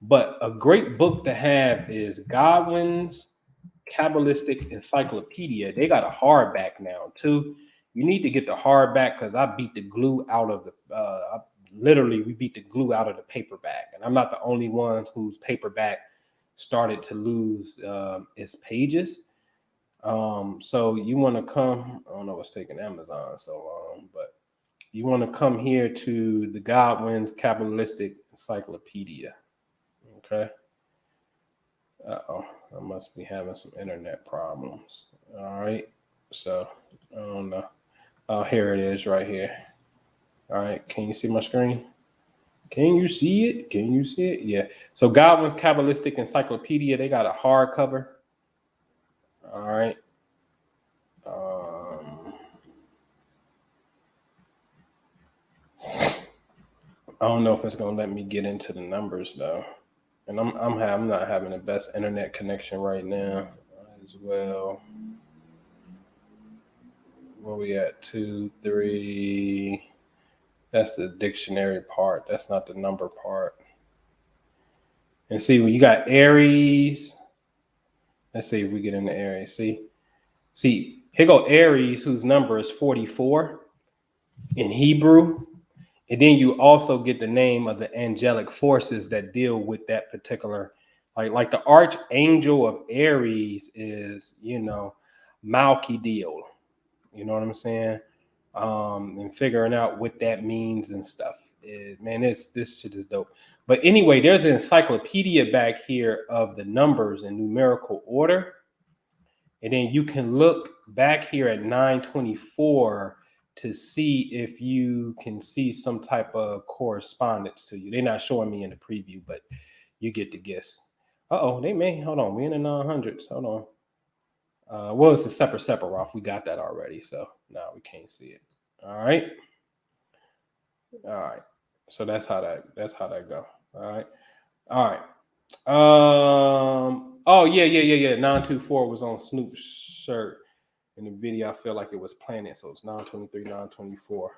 But a great book to have is Godwin's Kabbalistic Encyclopedia. They got a hardback now too. You need to get the hardback because I beat the glue out of the. We beat the glue out of the paperback, and I'm not the only one whose paperback started to lose its pages. So you want to come. I don't know what's taking Amazon so long, but you want to come here to the Godwin's Kabbalistic Encyclopedia. Okay. I must be having some internet problems. All right. So, I don't know. Oh, here it is right here. All right. Can you see my screen? Can you see it? Can you see it? Yeah. So Godwin's Kabbalistic Encyclopedia, they got a hardcover. All right. I don't know if it's gonna let me get into the numbers though, and I'm not having the best internet connection right now as well. Where we at? 2, 3. That's the dictionary part. That's not the number part. And see, when you got Aries, let's see if we get into Aries. See, here go Aries, whose number is 44 in Hebrew. And then you also get the name of the angelic forces that deal with that particular, like the archangel of Aries is, Malkiel. You know what I'm saying? And figuring out what that means and stuff. This shit is dope. But anyway, there's an encyclopedia back here of the numbers in numerical order. And then you can look back here at 924 to see if you can see some type of correspondence to you. They're not showing me in the preview, but you get the guess. They may. Hold on. We're in the 900s. Hold on. Well, it's a separate off. We got that already. So now we can't see it. All right. So that's how that go. All right. Oh, yeah. 924 was on Snoop's shirt. In the video, I feel like it was planted, so it's 923, 924.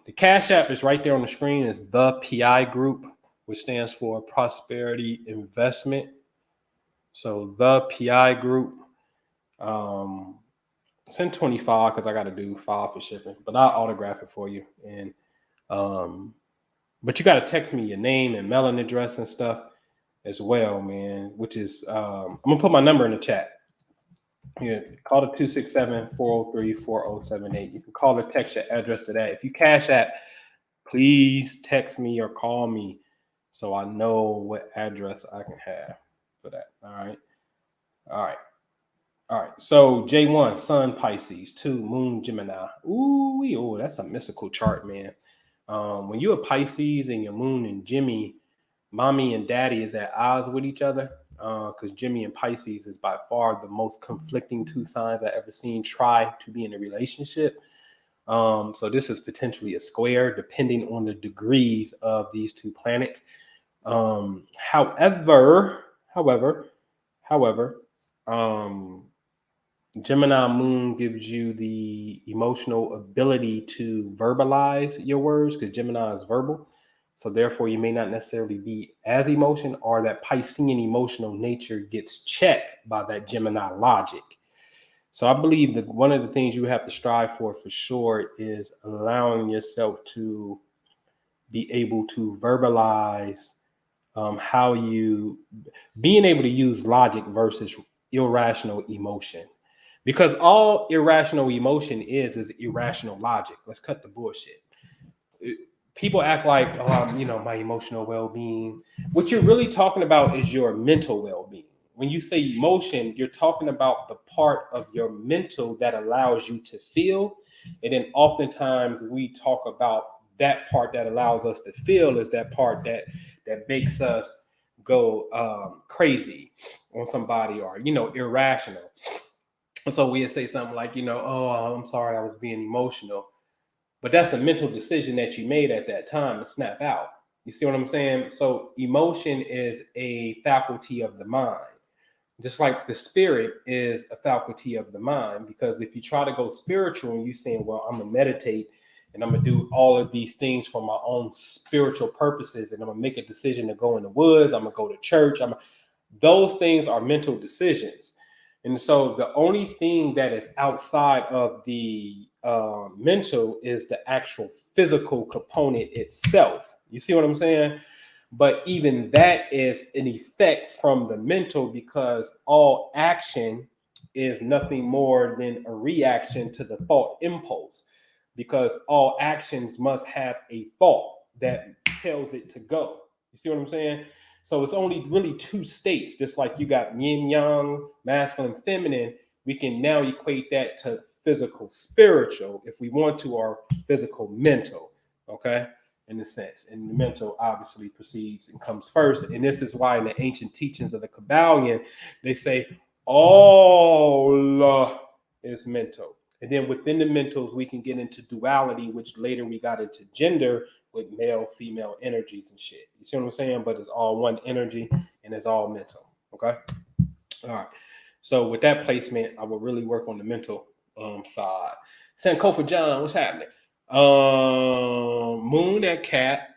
The Cash App is right there on the screen. Is the PI Group, which stands for Prosperity Investment. So the PI Group. Send 25 because I got to do 5 for shipping, but I'll autograph it for you. And but you got to text me your name and mailing address and stuff as well, man. Which is I'm gonna put my number in the chat. Yeah, call the 267-403-4078. You can call or text your address to that. If you Cash App, please text me or call me so I know what address I can have for that. All right. So J1, Sun Pisces, 2, Moon Gemini. Ooh, that's a mystical chart, man. When you're a Pisces and your Moon and Jimmy, mommy and daddy is at odds with each other. Because Jimmy and Pisces is by far the most conflicting 2 signs I've ever seen try to be in a relationship. So this is potentially a square, depending on the degrees of these 2 planets. However, Gemini Moon gives you the emotional ability to verbalize your words because Gemini is verbal. So therefore, you may not necessarily be as emotional, or that Piscean emotional nature gets checked by that Gemini logic. So I believe that one of the things you have to strive for sure is allowing yourself to be able to verbalize how you being able to use logic versus irrational emotion. Because all irrational emotion is irrational logic. Let's cut the bullshit. People act like, my emotional well-being. What you're really talking about is your mental well-being. When you say emotion, you're talking about the part of your mental that allows you to feel. And then oftentimes we talk about that part that allows us to feel is that part that makes us go crazy on somebody or, irrational. So we'd say something like, I'm sorry, I was being emotional. But that's a mental decision that you made at that time to snap out. You see what I'm saying? So emotion is a faculty of the mind, just like the spirit is a faculty of the mind. Because if you try to go spiritual and you're saying, well, I'm going to meditate and I'm going to do all of these things for my own spiritual purposes, and I'm going to make a decision to go in the woods, I'm going to go to church. Those things are mental decisions. And so the only thing that is outside of the mental is the actual physical component itself. You see what I'm saying? But even that is an effect from the mental, because all action is nothing more than a reaction to the thought impulse, because all actions must have a thought that tells it to go. You see what I'm saying? So it's only really 2 states, just like you got yin yang, masculine, feminine. We can now equate that to physical, spiritual, if we want to, or physical, mental. Okay. in a sense. And the mental obviously proceeds and comes first. And this is why in the ancient teachings of the Kabbalion, they say all is mental. And then within the mentals, we can get into duality, which later we got into gender with male, female energies and shit. You see what I'm saying? But it's all one energy and it's all mental. Okay. All right. So with that placement, I will really work on the mental side. Sankofa John, what's happening? Moon at Cat,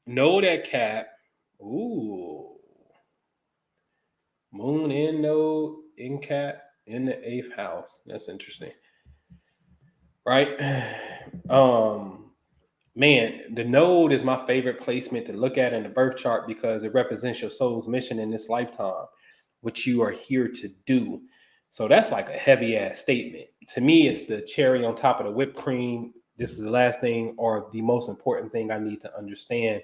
Node at Cat. Ooh. Moon and Node in Cat in the 8th house. That's interesting. Right? Man, the node is my favorite placement to look at in the birth chart because it represents your soul's mission in this lifetime, what you are here to do. So that's like a heavy ass statement. To me, it's the cherry on top of the whipped cream. This is the last thing or the most important thing I need to understand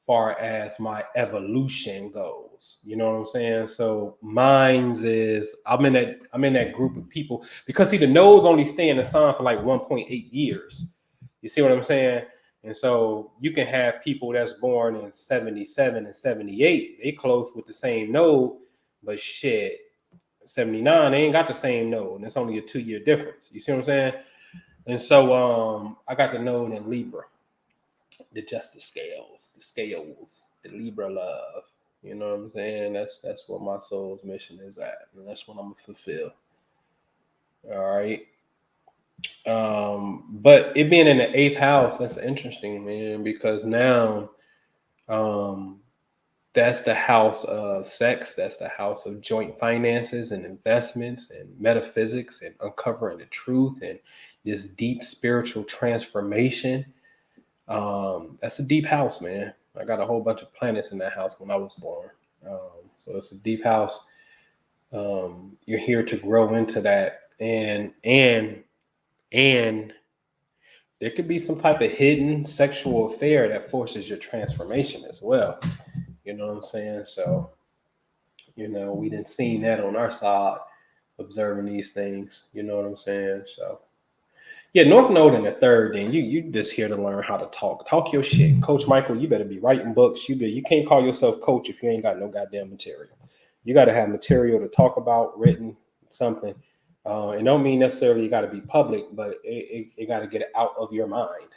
far as my evolution goes. You know what I'm saying? So mine's is I'm in that group of people because see the nodes only stay in the sign for like 1.8 years. You see what I'm saying? And so you can have people that's born in 77 and 78, they close with the same node, but shit, 79, they ain't got the same node, and it's only a 2-year difference. You see what I'm saying? And so I got the node in Libra, the justice scales, the Libra love. You know what I'm saying? That's what my soul's mission is at, and that's what I'm gonna fulfill. All right. But it being in the 8th house, that's interesting, man, because now that's the house of sex, that's the house of joint finances and investments and metaphysics and uncovering the truth and this deep spiritual transformation. That's a deep house, man. I got a whole bunch of planets in that house when I was born. So it's a deep house. You're here to grow into that, and there could be some type of hidden sexual affair that forces your transformation as well. You know what I'm saying? So, we didn't see that on our side, observing these things. You know what I'm saying? So, yeah, North Node in the 3rd, then you just here to learn how to talk. Talk your shit. Coach Michael, you better be writing books. You can't call yourself coach if you ain't got no goddamn material. You got to have material to talk about, written, something. It don't mean necessarily you got to be public, but it got to get out of your mind.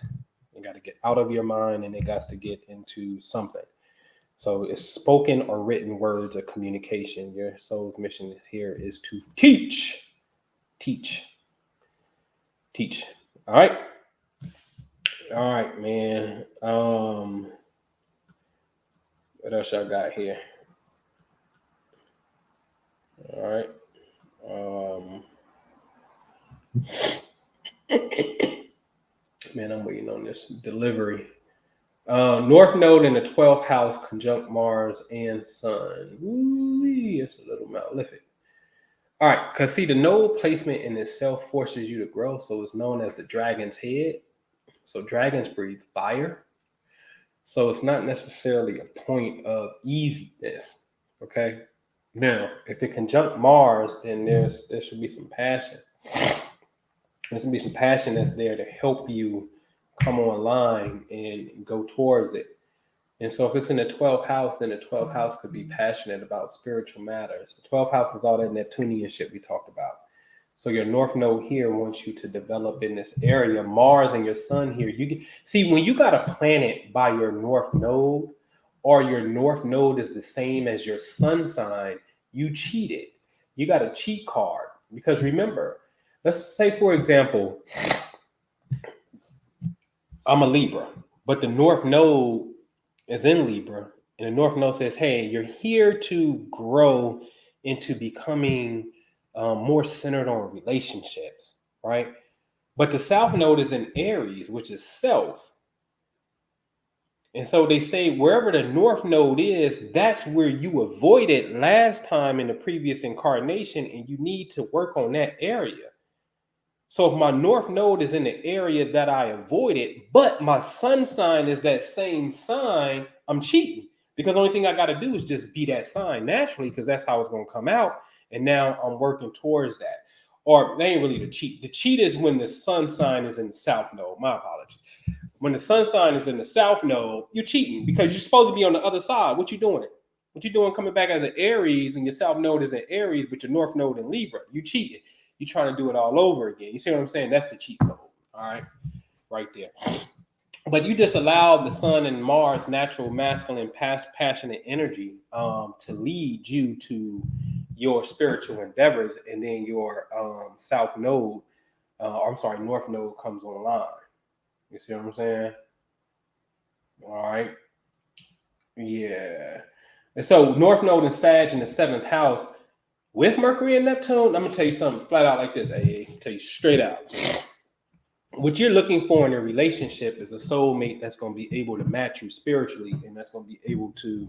You got to get out of your mind, and it got to get into something. So it's spoken or written words of communication. Your soul's mission is to teach. All right, man. What else y'all got here? All right. Man, I'm waiting on this delivery. North Node in the 12th house conjunct Mars and Sun. Ooh, it's a little malefic. All right, because see, the node placement in itself forces you to grow, so it's known as the dragon's head. So dragons breathe fire. So it's not necessarily a point of easiness. Okay. Now, if it conjunct Mars, then there should be some passion. There should be some passion that's there to help you come online and go towards it. And so if it's in the 12th house, then the 12th house could be passionate about spiritual matters. The 12th house is all that Neptunian shit we talked about. So your North Node here wants you to develop in this area. Mars and your Sun here. See, when you got a planet by your North Node, or your North Node is the same as your Sun sign, you cheated. You got a cheat card. Because remember, let's say, for example, I'm a Libra, but the North Node is in Libra, and the North Node says, hey, you're here to grow into becoming more centered on relationships, right? But the South Node is in Aries, which is self. And so they say wherever the North Node is, that's where you avoided last time in the previous incarnation, and you need to work on that area. So if my North Node is in the area that I avoided, but my Sun sign is that same sign, I'm cheating. Because the only thing I got to do is just be that sign naturally, because that's how it's going to come out. And now I'm working towards that. Or they ain't really the cheat. The cheat is when the Sun sign is in the South Node. My apologies. when the sun sign is in the south node, you're cheating because you're supposed to be on the other side. What you doing? What you doing coming back as an Aries and your south node is in Aries, but your north node in Libra? You cheating. You trying to do it all over again. You see what I'm saying? That's the cheat code. All right there. But you just allow the sun and Mars, natural masculine, passionate energy, to lead you to your spiritual endeavors, and then your south node, north node comes online. You see what I'm saying? All right. Yeah. And so North Node and Sag in the 7th house with Mercury and Neptune, I'm going to tell you something flat out like this, AA. Tell you straight out. What you're looking for in a relationship is a soulmate that's going to be able to match you spiritually, and that's going to be able to,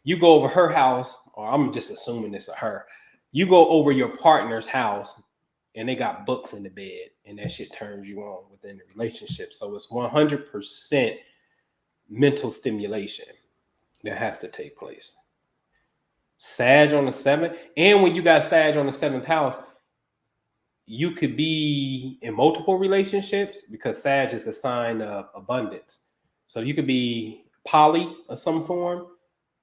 you go over her house, or I'm just assuming this of her. You go over your partner's house, and they got books in the bed, and that shit turns you on within the relationship. So it's 100% mental stimulation that has to take place. Sag on the 7th, and when you got Sag on the 7th house, you could be in multiple relationships because Sag is a sign of abundance. So you could be poly of some form,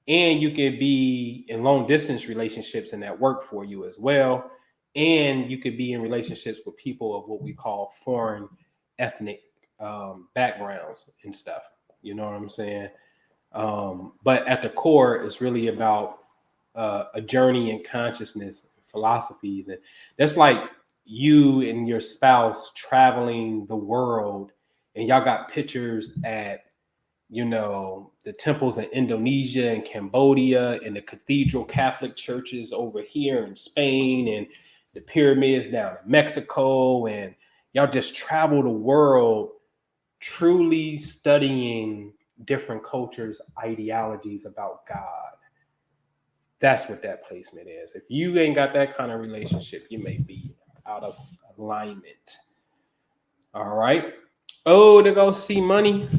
and you could be in long distance relationships and that work for you as well. And you could be in relationships with people of what we call foreign ethnic backgrounds and stuff. You know what I'm saying? But at the core, it's really about a journey in consciousness, philosophies. And that's like you and your spouse traveling the world, and y'all got pictures at, the temples in Indonesia and Cambodia, and the cathedral Catholic churches over here in Spain, and the pyramids down in Mexico, and y'all just travel the world truly studying different cultures, ideologies about God. That's what that placement is. If you ain't got that kind of relationship, you may be out of alignment. All right. Oh, to go see money.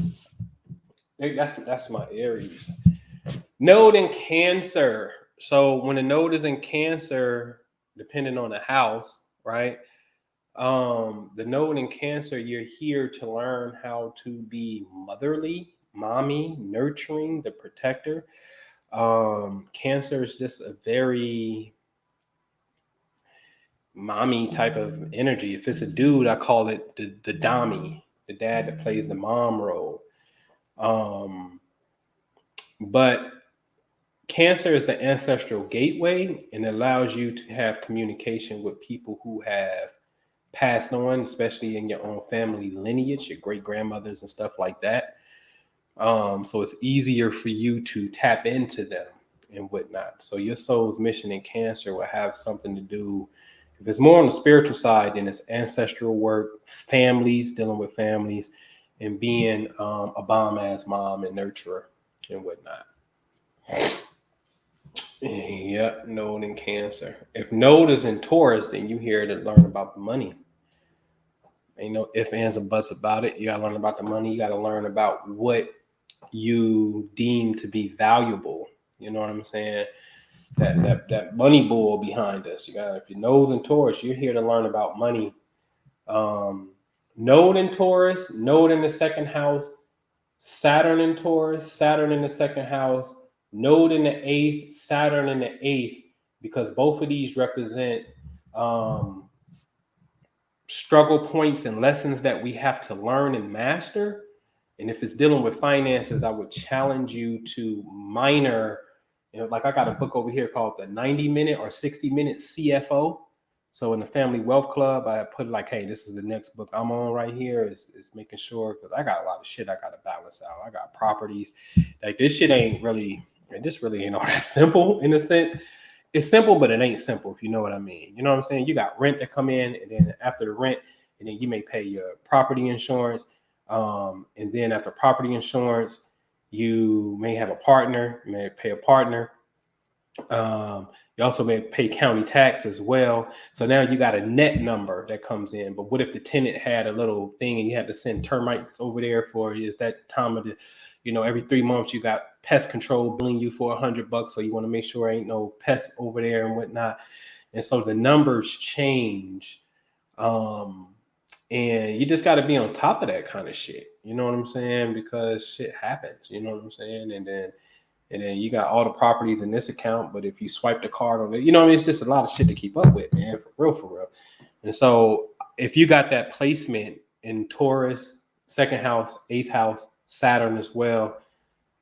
That's my Aries. Node in Cancer. So when a node is in Cancer, depending on the house, right? The node in Cancer, you're here to learn how to be motherly, mommy, nurturing, the protector. Cancer is just a very mommy type of energy. If it's a dude, I call it the Dami, the dad that plays the mom role. But Cancer is the ancestral gateway, and it allows you to have communication with people who have passed on, especially in your own family lineage, your great grandmothers and stuff like that. So it's easier for you to tap into them and whatnot. So your soul's mission in Cancer will have something to do, if it's more on the spiritual side, then it's ancestral work, families, dealing with families, and being a bomb-ass mom and nurturer and whatnot. Yep, node in Cancer. If node is in Taurus, then you here to learn about the money. Ain't no ifs, ands, or buts about it. You gotta learn about the money. You gotta learn about what you deem to be valuable. You know what I'm saying? That money bull behind us. You got, if your node's in Taurus, you're here to learn about money. Node in Taurus, node in the 2nd house, Saturn in Taurus, Saturn in the 2nd house, node in the 8th, Saturn in the 8th, because both of these represent struggle points and lessons that we have to learn and master. And if it's dealing with finances, I would challenge you to minor, like I got a book over here called the 90-minute or 60-minute CFO. So in the Family Wealth Club, I put like, hey, this is the next book I'm on right here. Is making sure, because I got a lot of shit I got to balance out. I got properties. Like this shit ain't really, this really ain't all that simple in a sense. It's simple, but it ain't simple, if you know what I mean. You know what I'm saying? You got rent that come in, and then after the rent, and then you may pay your property insurance. And then after property insurance, you may have a partner, you may pay a partner. You also may pay county tax as well. So now you got a net number that comes in. But what if the tenant had a little thing and you had to send termites over there for, is that time of the, every 3 months you got pest control billing you for $100. So you want to make sure ain't no pests over there and whatnot. And so the numbers change. And you just got to be on top of that kind of shit. You know what I'm saying? Because shit happens. You know what I'm saying? And then you got all the properties in this account, but if you swipe the card on it, you know what I mean? It's just a lot of shit to keep up with, man. For real, for real. And so if you got that placement in Taurus, second house, eighth house, Saturn as well.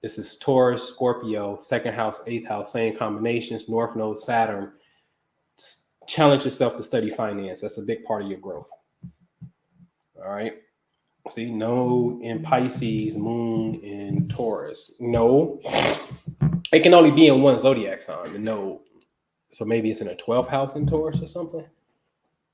This is Taurus, Scorpio, second house, eighth house, same combinations, North Node, Saturn. Challenge yourself to study finance. That's a big part of your growth. All right. See, node in Pisces, moon in Taurus. No, it can only be in one zodiac sign, the node. So maybe it's in a 12th house in Taurus or something.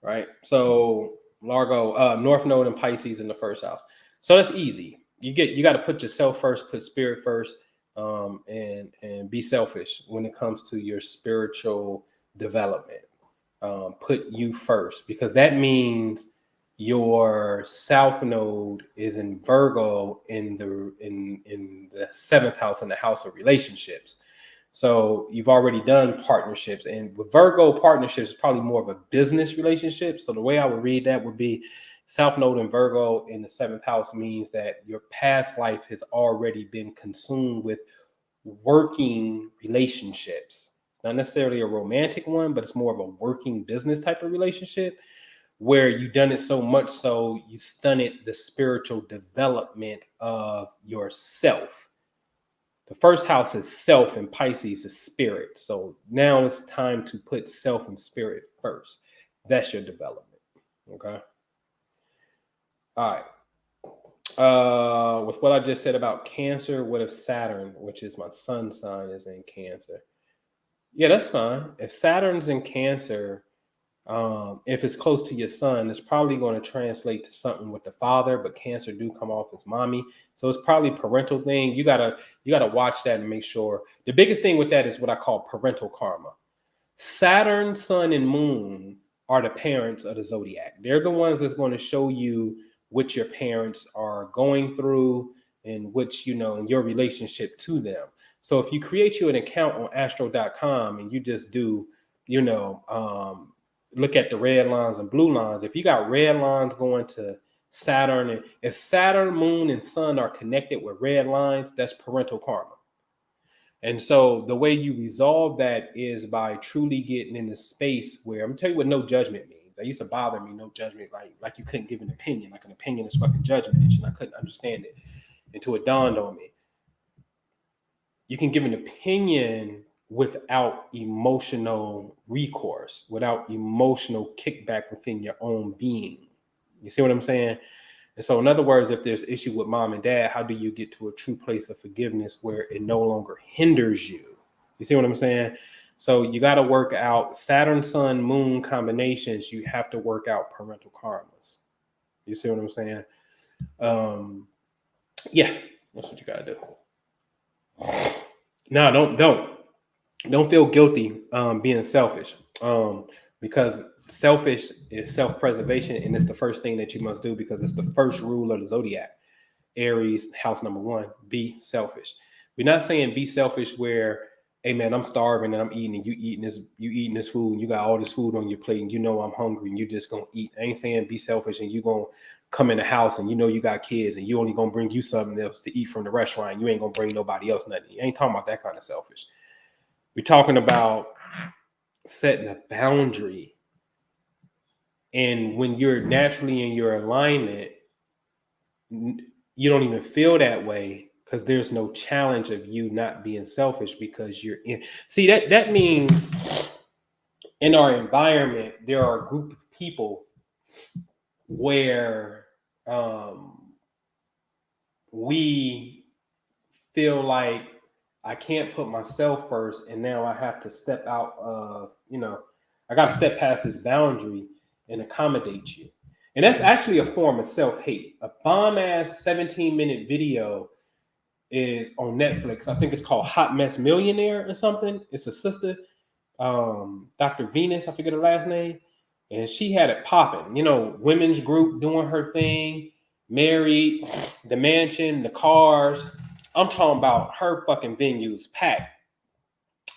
Right. So Largo, North Node in Pisces in the first house. So that's easy. You got to put yourself first, put spirit first, and be selfish when it comes to your spiritual development. Put you first, because that means your South Node is in Virgo in the seventh house, in the house of relationships. So you've already done partnerships, and with Virgo, partnerships is probably more of a business relationship. So the way I would read that would be South Node in Virgo in the seventh house means that your past life has already been consumed with working relationships. It's not necessarily a romantic one, but it's more of a working business type of relationship where you've done it so much so you stunted the spiritual development of yourself. The first house is self, and Pisces is spirit. So now it's time to put self and spirit first. That's your development. Okay. All right. With what I just said about Cancer, what if Saturn, which is my sun sign, is in Cancer? Yeah, that's fine. If Saturn's in Cancer, if it's close to your sun, it's probably going to translate to something with the father, but Cancer do come off as mommy. So it's probably parental thing. You gotta watch that and make sure. The biggest thing with that is what I call parental karma. Saturn, sun, and moon are the parents of the zodiac. They're the ones that's going to show you what your parents are going through and which, in your relationship to them. So if you create you an account on astro.com and you just do, look at the red lines and blue lines. If you got red lines going to Saturn, and if Saturn, moon, and sun are connected with red lines, that's parental karma. And so the way you resolve that is by truly getting in the space where, I'm gonna tell you what no judgment means. That used to bother me, no judgment, like you couldn't give an opinion, like an opinion is fucking judgment, and I couldn't understand it until it dawned on me. You can give an opinion without emotional recourse, without emotional kickback within your own being. You see what I'm saying? And so, in other words, if there's issue with mom and dad, how do you get to a true place of forgiveness where it no longer hinders you? You see what I'm saying? So you got to work out Saturn, Sun, Moon combinations. You have to work out parental karmas. You see what I'm saying? Yeah, that's what you got to do. No, don't feel guilty being selfish, because selfish is self-preservation, and it's the first thing that you must do because it's the first rule of the zodiac. Aries, house number 1, be selfish. We're not saying be selfish where, hey man, I'm starving and I'm eating and you eating this food and you got all this food on your plate and I'm hungry and you just gonna eat. I ain't saying be selfish and you gonna come in the house and you got kids and you only gonna bring you something else to eat from the restaurant and you ain't gonna bring nobody else nothing. You ain't talking about that kind of selfish. We're talking about setting a boundary. And when you're naturally in your alignment, you don't even feel that way because there's no challenge of you not being selfish because you're in. See, that means in our environment, there are a group of people where we feel like I can't put myself first, and now I have to step out of, I got to step past this boundary and accommodate you. And that's actually a form of self-hate. A bomb-ass 17-minute video is on Netflix. I think it's called Hot Mess Millionaire or something. It's a sister, Dr. Venus, I forget her last name. And she had it popping, women's group doing her thing, married, the mansion, the cars. I'm talking about her fucking venues packed.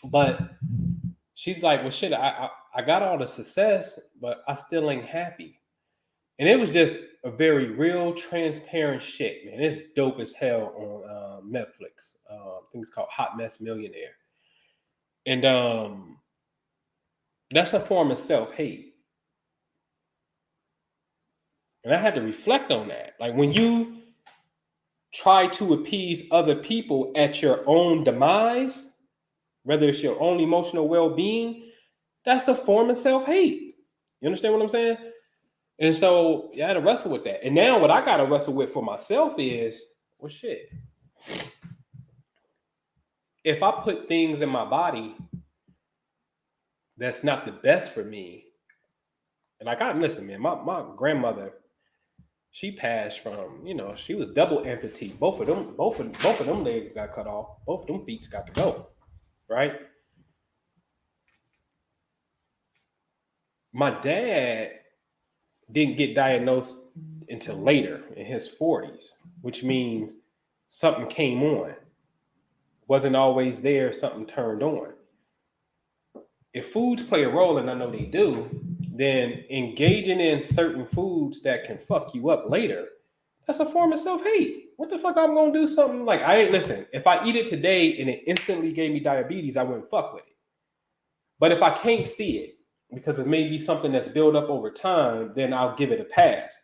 But she's like, well, shit, I got all the success, but I still ain't happy. And it was just a very real, transparent shit, man. It's dope as hell on Netflix. I think it's called Hot Mess Millionaire. And that's a form of self-hate. And I had to reflect on that. Like when you try to appease other people at your own demise, whether it's your own emotional well-being, that's a form of self-hate. You understand what I'm saying? And so I had to wrestle with that. And now what I got to wrestle with for myself is, well, shit. If I put things in my body that's not the best for me, and like listen, man, my grandmother, she passed from, she was double amputee. Both of them legs got cut off. Both of them feet got to go. Right? My dad didn't get diagnosed until later in his 40s, which means something came on. Wasn't always there, something turned on. If foods play a role, and I know they do, then engaging in certain foods that can fuck you up later, that's a form of self-hate. What the fuck I'm gonna do something like, listen, if I eat it today and it instantly gave me diabetes, I wouldn't fuck with it. But if I can't see it, because it may be something that's built up over time, then I'll give it a pass.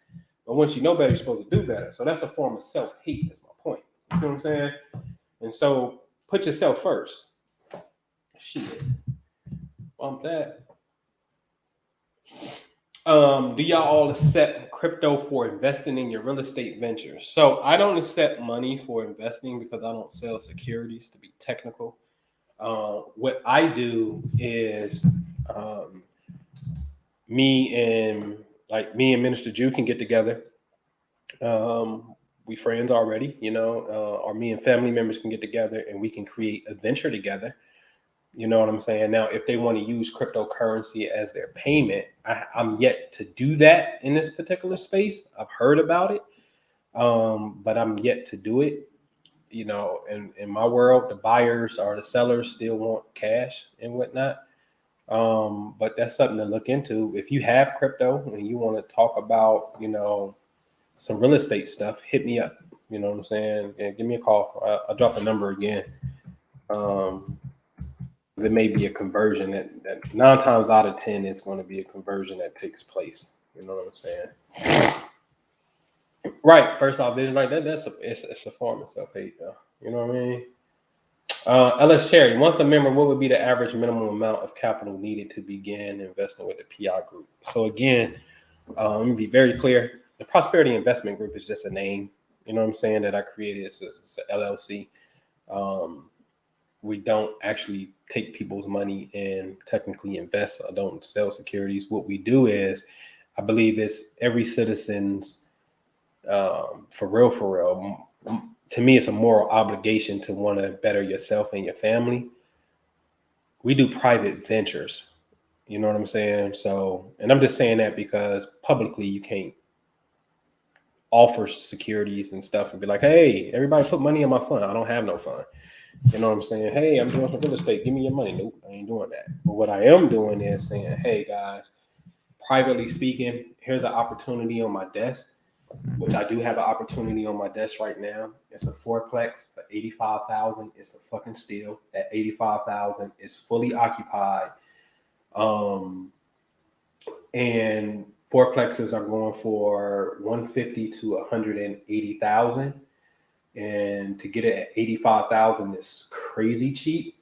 But once you know better, you're supposed to do better. So that's a form of self-hate, is my point. You see what I'm saying? And so put yourself first. Shit. Bump that. Do y'all all accept crypto for investing in your real estate ventures? So I don't accept money for investing because I don't sell securities, to be technical. What I do is me and Minister Jew can get together. We friends already, or me and family members can get together and we can create a venture together. You know what I'm saying? Now, if they want to use cryptocurrency as their payment, I'm yet to do that in this particular space. I've heard about it, but I'm yet to do it. In my world, the buyers or the sellers still want cash and whatnot. But that's something to look into. If you have crypto and you want to talk about, some real estate stuff, hit me up. You know what I'm saying? And give me a call. I'll drop the number again. There may be a conversion that 9 times out of 10 it's going to be a conversion that takes place. You know what I'm saying? Right. First off, it's a form of self-hate, though. You know what I mean? LS Cherry, once a member, what would be the average minimum amount of capital needed to begin investing with the PI group? So again, let me be very clear. The Prosperity Investment Group is just a name. You know what I'm saying? That I created. It's an LLC. We don't actually take people's money and technically invest. I don't sell securities. What we do is, I believe it's every citizen's, for real, to me, it's a moral obligation to want to better yourself and your family. We do private ventures. You know what I'm saying? So, and I'm just saying that because publicly you can't offer securities and stuff and be like, hey, everybody put money in my fund. I don't have no fund. You know what I'm saying? Hey, I'm doing some real estate. Give me your money. Nope, I ain't doing that. But what I am doing is saying, hey, guys, privately speaking, here's an opportunity on my desk, which I do have an opportunity on my desk right now. It's a fourplex for $85,000. It's a fucking steal. At $85,000, it's fully occupied. And fourplexes are going for $150,000 to $180,000. And to get it at $85,000 is crazy cheap.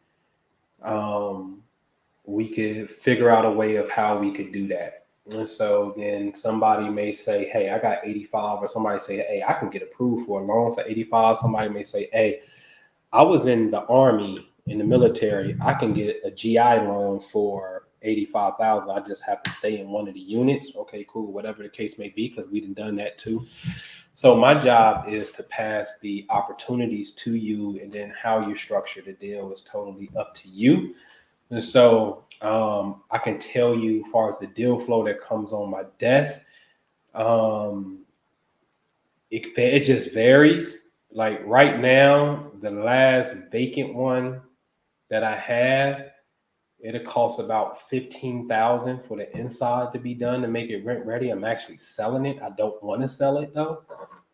We could figure out a way of how we could do that. And so then somebody may say, hey, I got 85, or somebody say, hey, I can get approved for a loan for 85. Somebody may say, hey, I was in the Army, in the military. I can get a GI loan for 85,000. I just have to stay in one of the units. Okay, cool. Whatever the case may be, because we've done that too. So my job is to pass the opportunities to you, and then how you structure the deal is totally up to you. And so I can tell you as far as the deal flow that comes on my desk, it just varies. Like right now, the last vacant one that I have It'll cost about $15,000 for the inside to be done to make it rent ready. I'm actually selling it. I don't want to sell it though,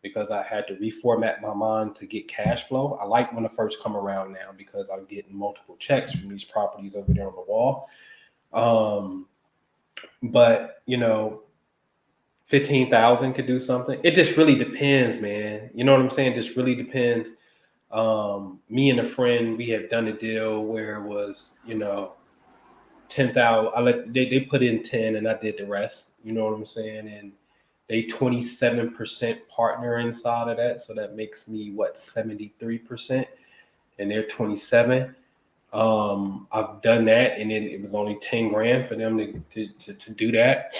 because I had to reformat my mind to get cash flow. I like when the first come around now because I'm getting multiple checks from these properties over there on the wall. But you know, 15,000 could do something. It just really depends, man. You know what I'm saying? It just really depends. Me and a friend, we have done a deal where it was, you know, 10,000. They put in 10 and I did the rest. You know what I'm saying? And they 27% partner inside of that. So that makes me what, 73%, and they're 27. I've done that, and then it was only 10 grand for them to do that.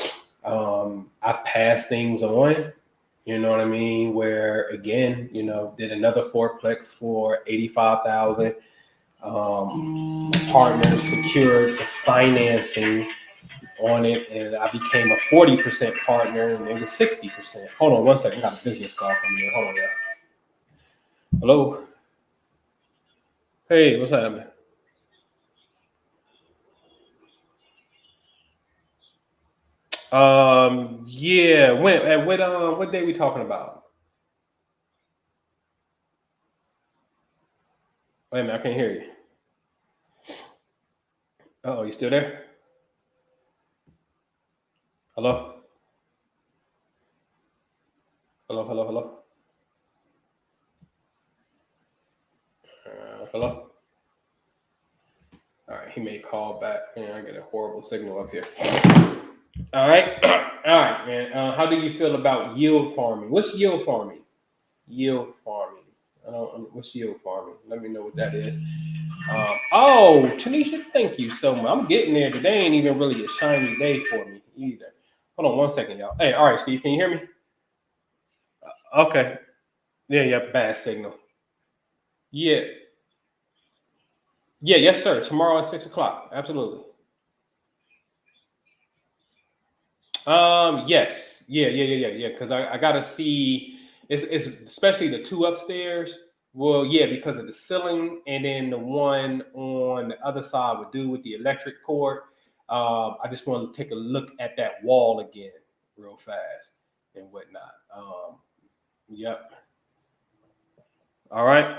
I've passed things on, you know what I mean? Where again, you know, did another fourplex for 85,000. Partner secured the financing on it, and I became a 40% partner, and it was 60%. Hold on one second, I got a business call coming in. Hold on, yeah. Hello. Hey, what's happening? Yeah. What day we talking about? Wait a minute, I can't hear you. Oh, you still there? Hello? Hello, hello, hello. Hello? All right, he may call back. Man, I get a horrible signal up here. All right. All right, man. How do you feel about yield farming? What's yield farming? Yield farming. What's yield farming? Let me know what that is. Oh, Tanisha, thank you so much. I'm getting there. Today ain't even really a shiny day for me either. Hold on one second, y'all. Hey, all right, Steve, can you hear me? Okay. Yeah, bad signal. Yeah. Yeah, yes, sir. Tomorrow at 6:00. Absolutely. Yes. Yeah. Because I gotta see it's especially the two upstairs. Well, yeah, because of the ceiling, and then the one on the other side would do with the electric cord. I just want to take a look at that wall again real fast and whatnot. Yep. All right.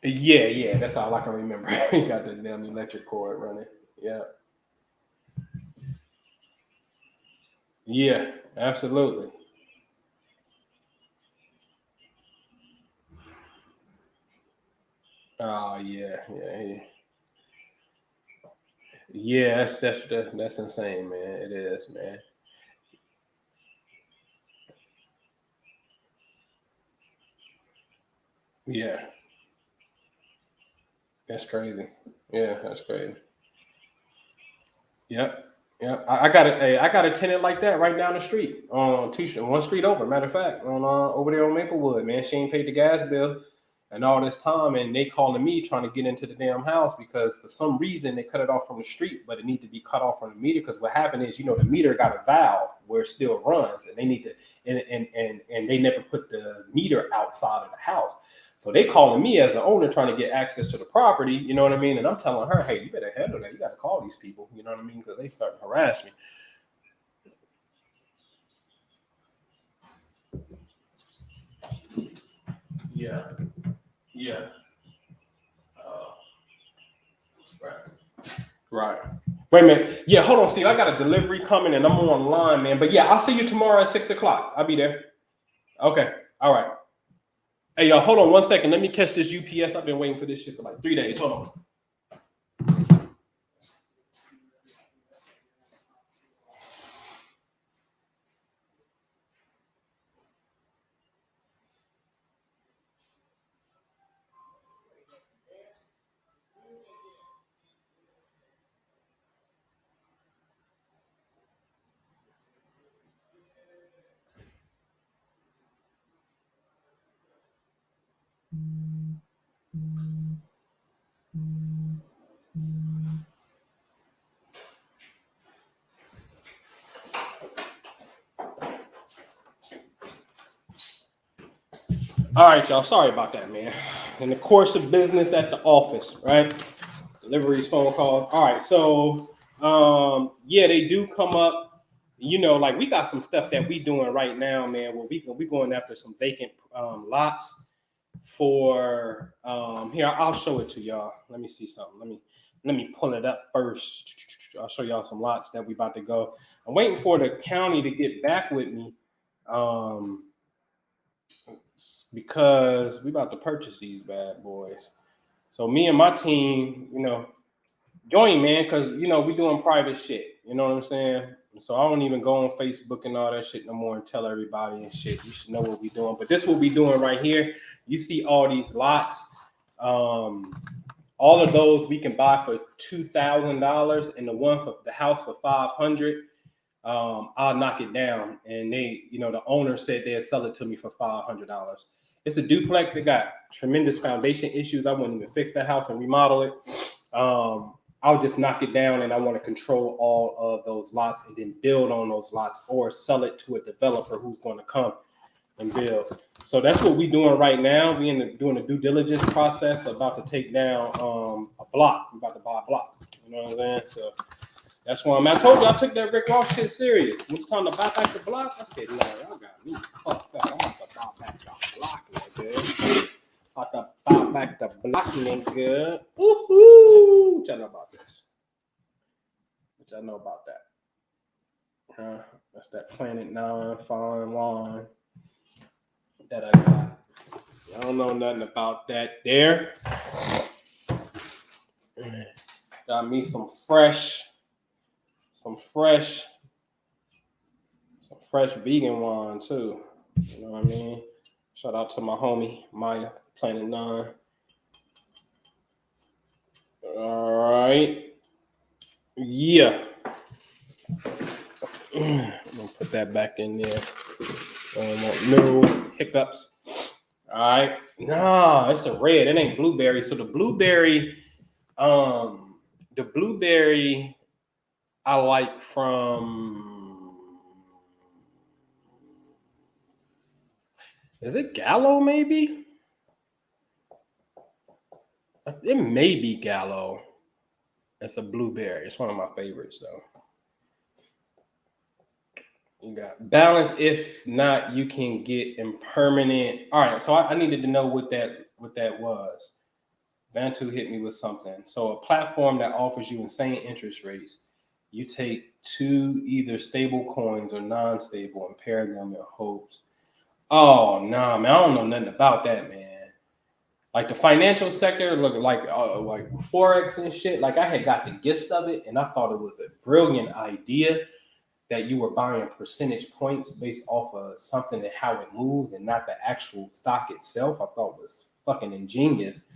Yeah, that's all I can remember. You got the damn electric cord running. Yeah. Yeah, absolutely. Oh yeah. That's insane, man. It is, man. Yeah, that's crazy. Yeah, that's crazy. Yep. Yep. I got a tenant like that right down the street on one street over. Matter of fact, on over there on Maplewood, man. She ain't paid the gas bill and all this time, and they calling me trying to get into the damn house because for some reason they cut it off from the street, but it need to be cut off from the meter because what happened is, you know, the meter got a valve where it still runs, and they need to and they never put the meter outside of the house. So they calling me as the owner trying to get access to the property, you know what I mean? And I'm telling her, hey, you better handle that. You got to call these people, you know what I mean? Because they start to harass me. Yeah, yeah. Uh, right. Right. Wait a minute. Yeah, hold on, Steve. I got a delivery coming and I'm online, man. But yeah, I'll see you tomorrow at 6:00. I'll be there. Okay. All right. Hey, y'all, hold on one second. Let me catch this UPS. I've been waiting for this shit for like 3 days. Hold on. All right, y'all. Sorry about that, man. In the course of business at the office, right? Deliveries, phone calls. All right, so yeah, they do come up. Like we got some stuff that we doing right now, man. Where we going after some vacant lots for here. I'll show it to y'all. Let me see something. Let me pull it up first. I'll show y'all some lots that we about to go. I'm waiting for the county to get back with me. Because we about to purchase these bad boys. So me and my team, join, man, because we doing private shit. You know what I'm saying? So I don't even go on Facebook and all that shit no more and tell everybody and shit. You should know what we doing. But this is what we doing right here. You see all these lots. All of those we can buy for $2,000, and the one for the house for $500. I'll knock it down, and they, the owner said they'd sell it to me for $500. It's a duplex. It got tremendous foundation issues. I wouldn't even fix that house and remodel it. I'll just knock it down, and I want to control all of those lots and then build on those lots or sell it to a developer who's going to come and build. So that's what we're doing right now. We're doing a due diligence process, about to take down a block. We're about to buy a block. You know what I'm saying? So that's why I told you I took that Rick Ross shit serious. When it's time to buy back the block, I said, no, y'all got me fucked up. I'm about to buy back the block, nigga. About to buy back the block, nigga. Woohoo! What y'all know about this? What y'all know about that? That's that Planet 9 fine line that I got. I don't know nothing about that there. Got me some fresh vegan wine too. You know what I mean? Shout out to my homie Maya, Planet 9. All right. Yeah. I'm gonna put that back in there. No hiccups. All right. No, it's a red. It ain't blueberry. So the blueberry I like from, is it Gallo maybe? It may be Gallo. It's a blueberry. It's one of my favorites though. You got balance. If not, you can get impermanent. All right. So I needed to know what that was. Bantu hit me with something. So a platform that offers you insane interest rates. You take two either stable coins or non-stable and pair them in hopes. Oh nah, man, I don't know nothing about that, man. Like the financial sector, look like Forex and shit. Like I had got the gist of it, and I thought it was a brilliant idea that you were buying percentage points based off of something and how it moves, and not the actual stock itself. I thought was fucking ingenious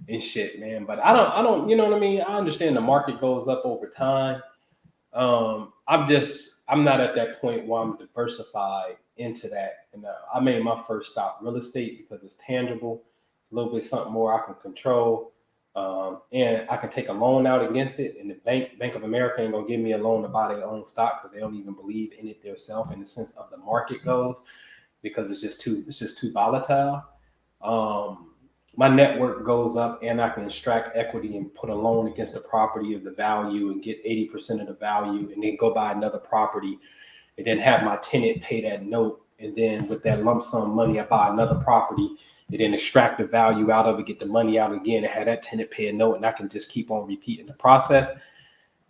and shit, man. But I don't, you know what I mean? I understand the market goes up over time. I'm not at that point where I'm diversified into that. And I made my first stop real estate because it's tangible, a little bit something more I can control. And I can take a loan out against it. And the Bank of America ain't gonna give me a loan to buy their own stock because they don't even believe in it themselves in the sense of the market goes, because it's just too volatile. My network goes up and I can extract equity and put a loan against the property of the value and get 80% of the value and then go buy another property and then have my tenant pay that note. And then with that lump sum money, I buy another property and then extract the value out of it, get the money out again and have that tenant pay a note. And I can just keep on repeating the process.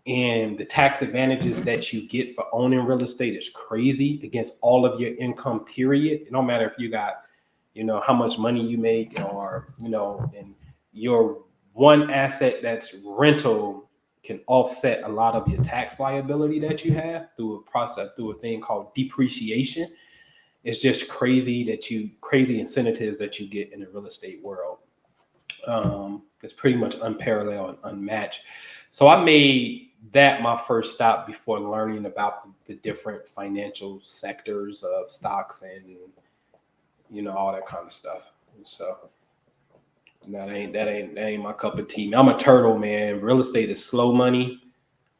And the tax advantages that you get for owning real estate is crazy against all of your income, period. It don't matter if you got, how much money you make or, and your one asset that's rental can offset a lot of your tax liability that you have through a thing called depreciation. It's just crazy incentives that you get in the real estate world. It's pretty much unparalleled and unmatched. So I made that my first stop before learning about the different financial sectors of stocks and all that kind of stuff. So that ain't my cup of tea. I'm a turtle, man. Real estate is slow money,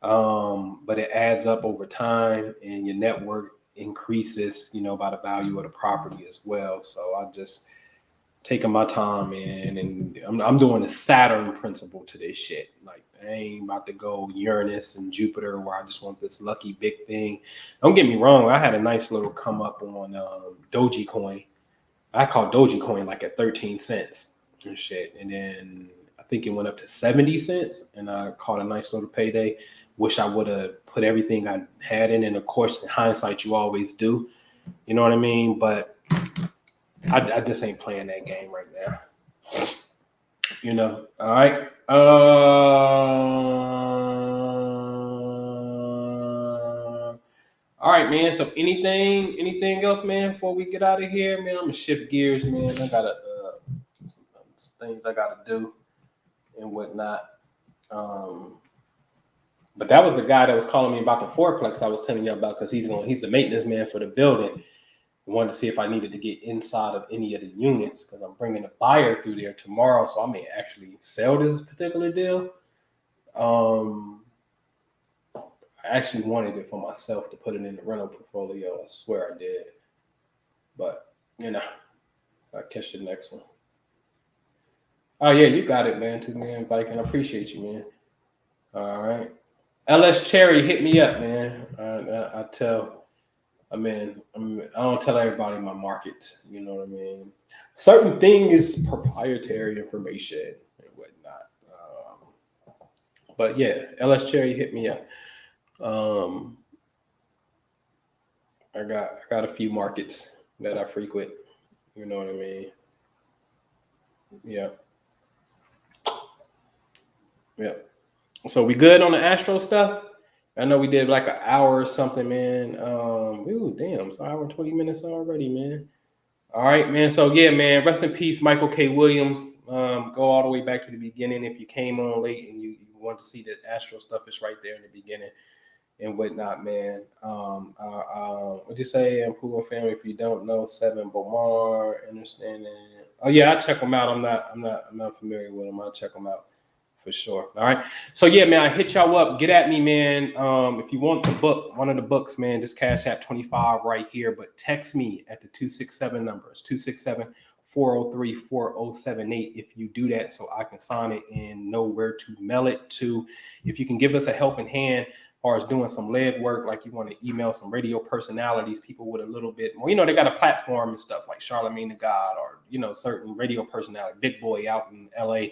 but it adds up over time, and your network increases, by the value of the property as well. So I just taking my time, man, and I'm doing the Saturn principle to this shit. Like, I ain't about to go Uranus and Jupiter where I just want this lucky big thing. Don't get me wrong. I had a nice little come up on Dogecoin. I caught Dogecoin like at 13 cents and shit. And then I think it went up to 70 cents and I caught a nice little payday. Wish I would have put everything I had in. And of course, in hindsight, you always do. You know what I mean? But I just ain't playing that game right now. You know? All right. All right, man. So anything else, man, before we get out of here, man? I'm gonna shift gears, man. I gotta some things I gotta do and whatnot. But that was the guy that was calling me about the fourplex I was telling you about, because he's the maintenance man for the building. I wanted to see if I needed to get inside of any of the units because I'm bringing a buyer through there tomorrow, so I may actually sell this particular deal. I actually wanted it for myself to put it in the rental portfolio. I swear I did. But, you know, I'll catch the next one. Oh, yeah, you got it, man. 2 man Viking. I appreciate you, man. All right. LS Cherry, hit me up, man. I don't tell everybody my market. You know what I mean? Certain thing is proprietary information and whatnot. But yeah, LS Cherry, hit me up. I got a few markets that I frequent. You know what I mean? Yeah. Yeah. So we good on the Astro stuff? I know we did like an hour or something, man. Ooh, damn, it's an hour and 20 minutes already, man. All right, man. So yeah, man, rest in peace, Michael K. Williams. Go all the way back to the beginning. If you came on late and you want to see the Astro stuff, it's right there in the beginning and whatnot, man. What'd you say? Improving Family, if you don't know, 7 Beaumont, understanding. Oh yeah, I check them out. I'm not familiar with them. I'll check them out for sure. All right. So yeah, man, I hit y'all up. Get at me, man. If you want the book, one of the books, man, just cash at 25 right here. But text me at the 267 number. It's 267-403-4078. If you do that, so I can sign it and know where to mail it to. If you can give us a helping hand, as far as doing some lead work, like you want to email some radio personalities, people with a little bit more, they got a platform and stuff like Charlemagne the God or, certain radio personality, Big Boy out in LA.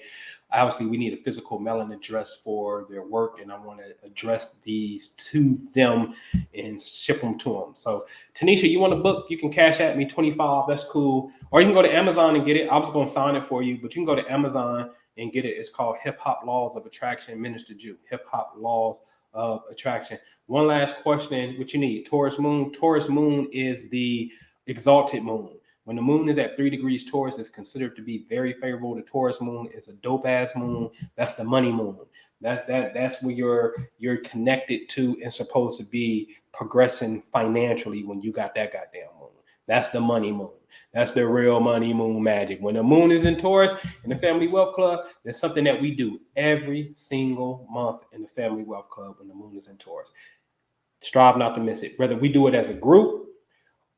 Obviously, we need a physical mailing address for their work, and I want to address these to them and ship them to them. So, Tanisha, you want a book? You can cash at me 25. That's cool. Or you can go to Amazon and get it. I was going to sign it for you, but you can go to Amazon and get it. It's called Hip Hop Laws of Attraction, Minister Jew. Hip Hop Laws of Attraction. One last question. What you need? Taurus moon. Taurus moon is the exalted moon. When the moon is at 3 degrees Taurus, it's considered to be very favorable. The Taurus moon is a dope ass moon. That's the money moon. That's where you're connected to and supposed to be progressing financially when you got that goddamn moon. That's the money moon. That's the real money moon magic. When the moon is in Taurus in the Family Wealth Club, there's something that we do every single month in the Family Wealth Club when the moon is in Taurus. Strive not to miss it. Whether we do it as a group,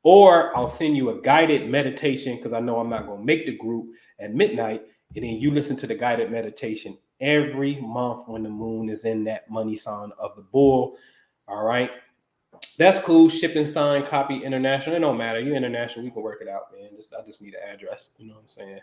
or I'll send you a guided meditation because I know I'm not going to make the group at midnight. And then you listen to the guided meditation every month when the moon is in that money sign of the bull. All right. That's cool. Shipping, sign, copy, international. It don't matter. You're international. We can work it out, man. I just need an address. You know what I'm saying?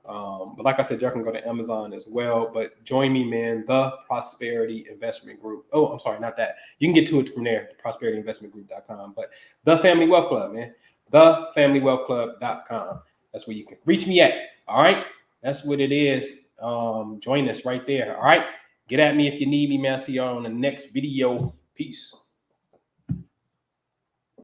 But like I said, y'all can go to Amazon as well. But join me, man. The Prosperity Investment Group. Oh, I'm sorry, not that. You can get to it from there, prosperityinvestmentgroup.com. But the Family Wealth Club, man. TheFamilyWealthClub.com. That's where you can reach me at. All right. That's what it is. Join us right there. All right. Get at me if you need me, man. See y'all on the next video. Peace.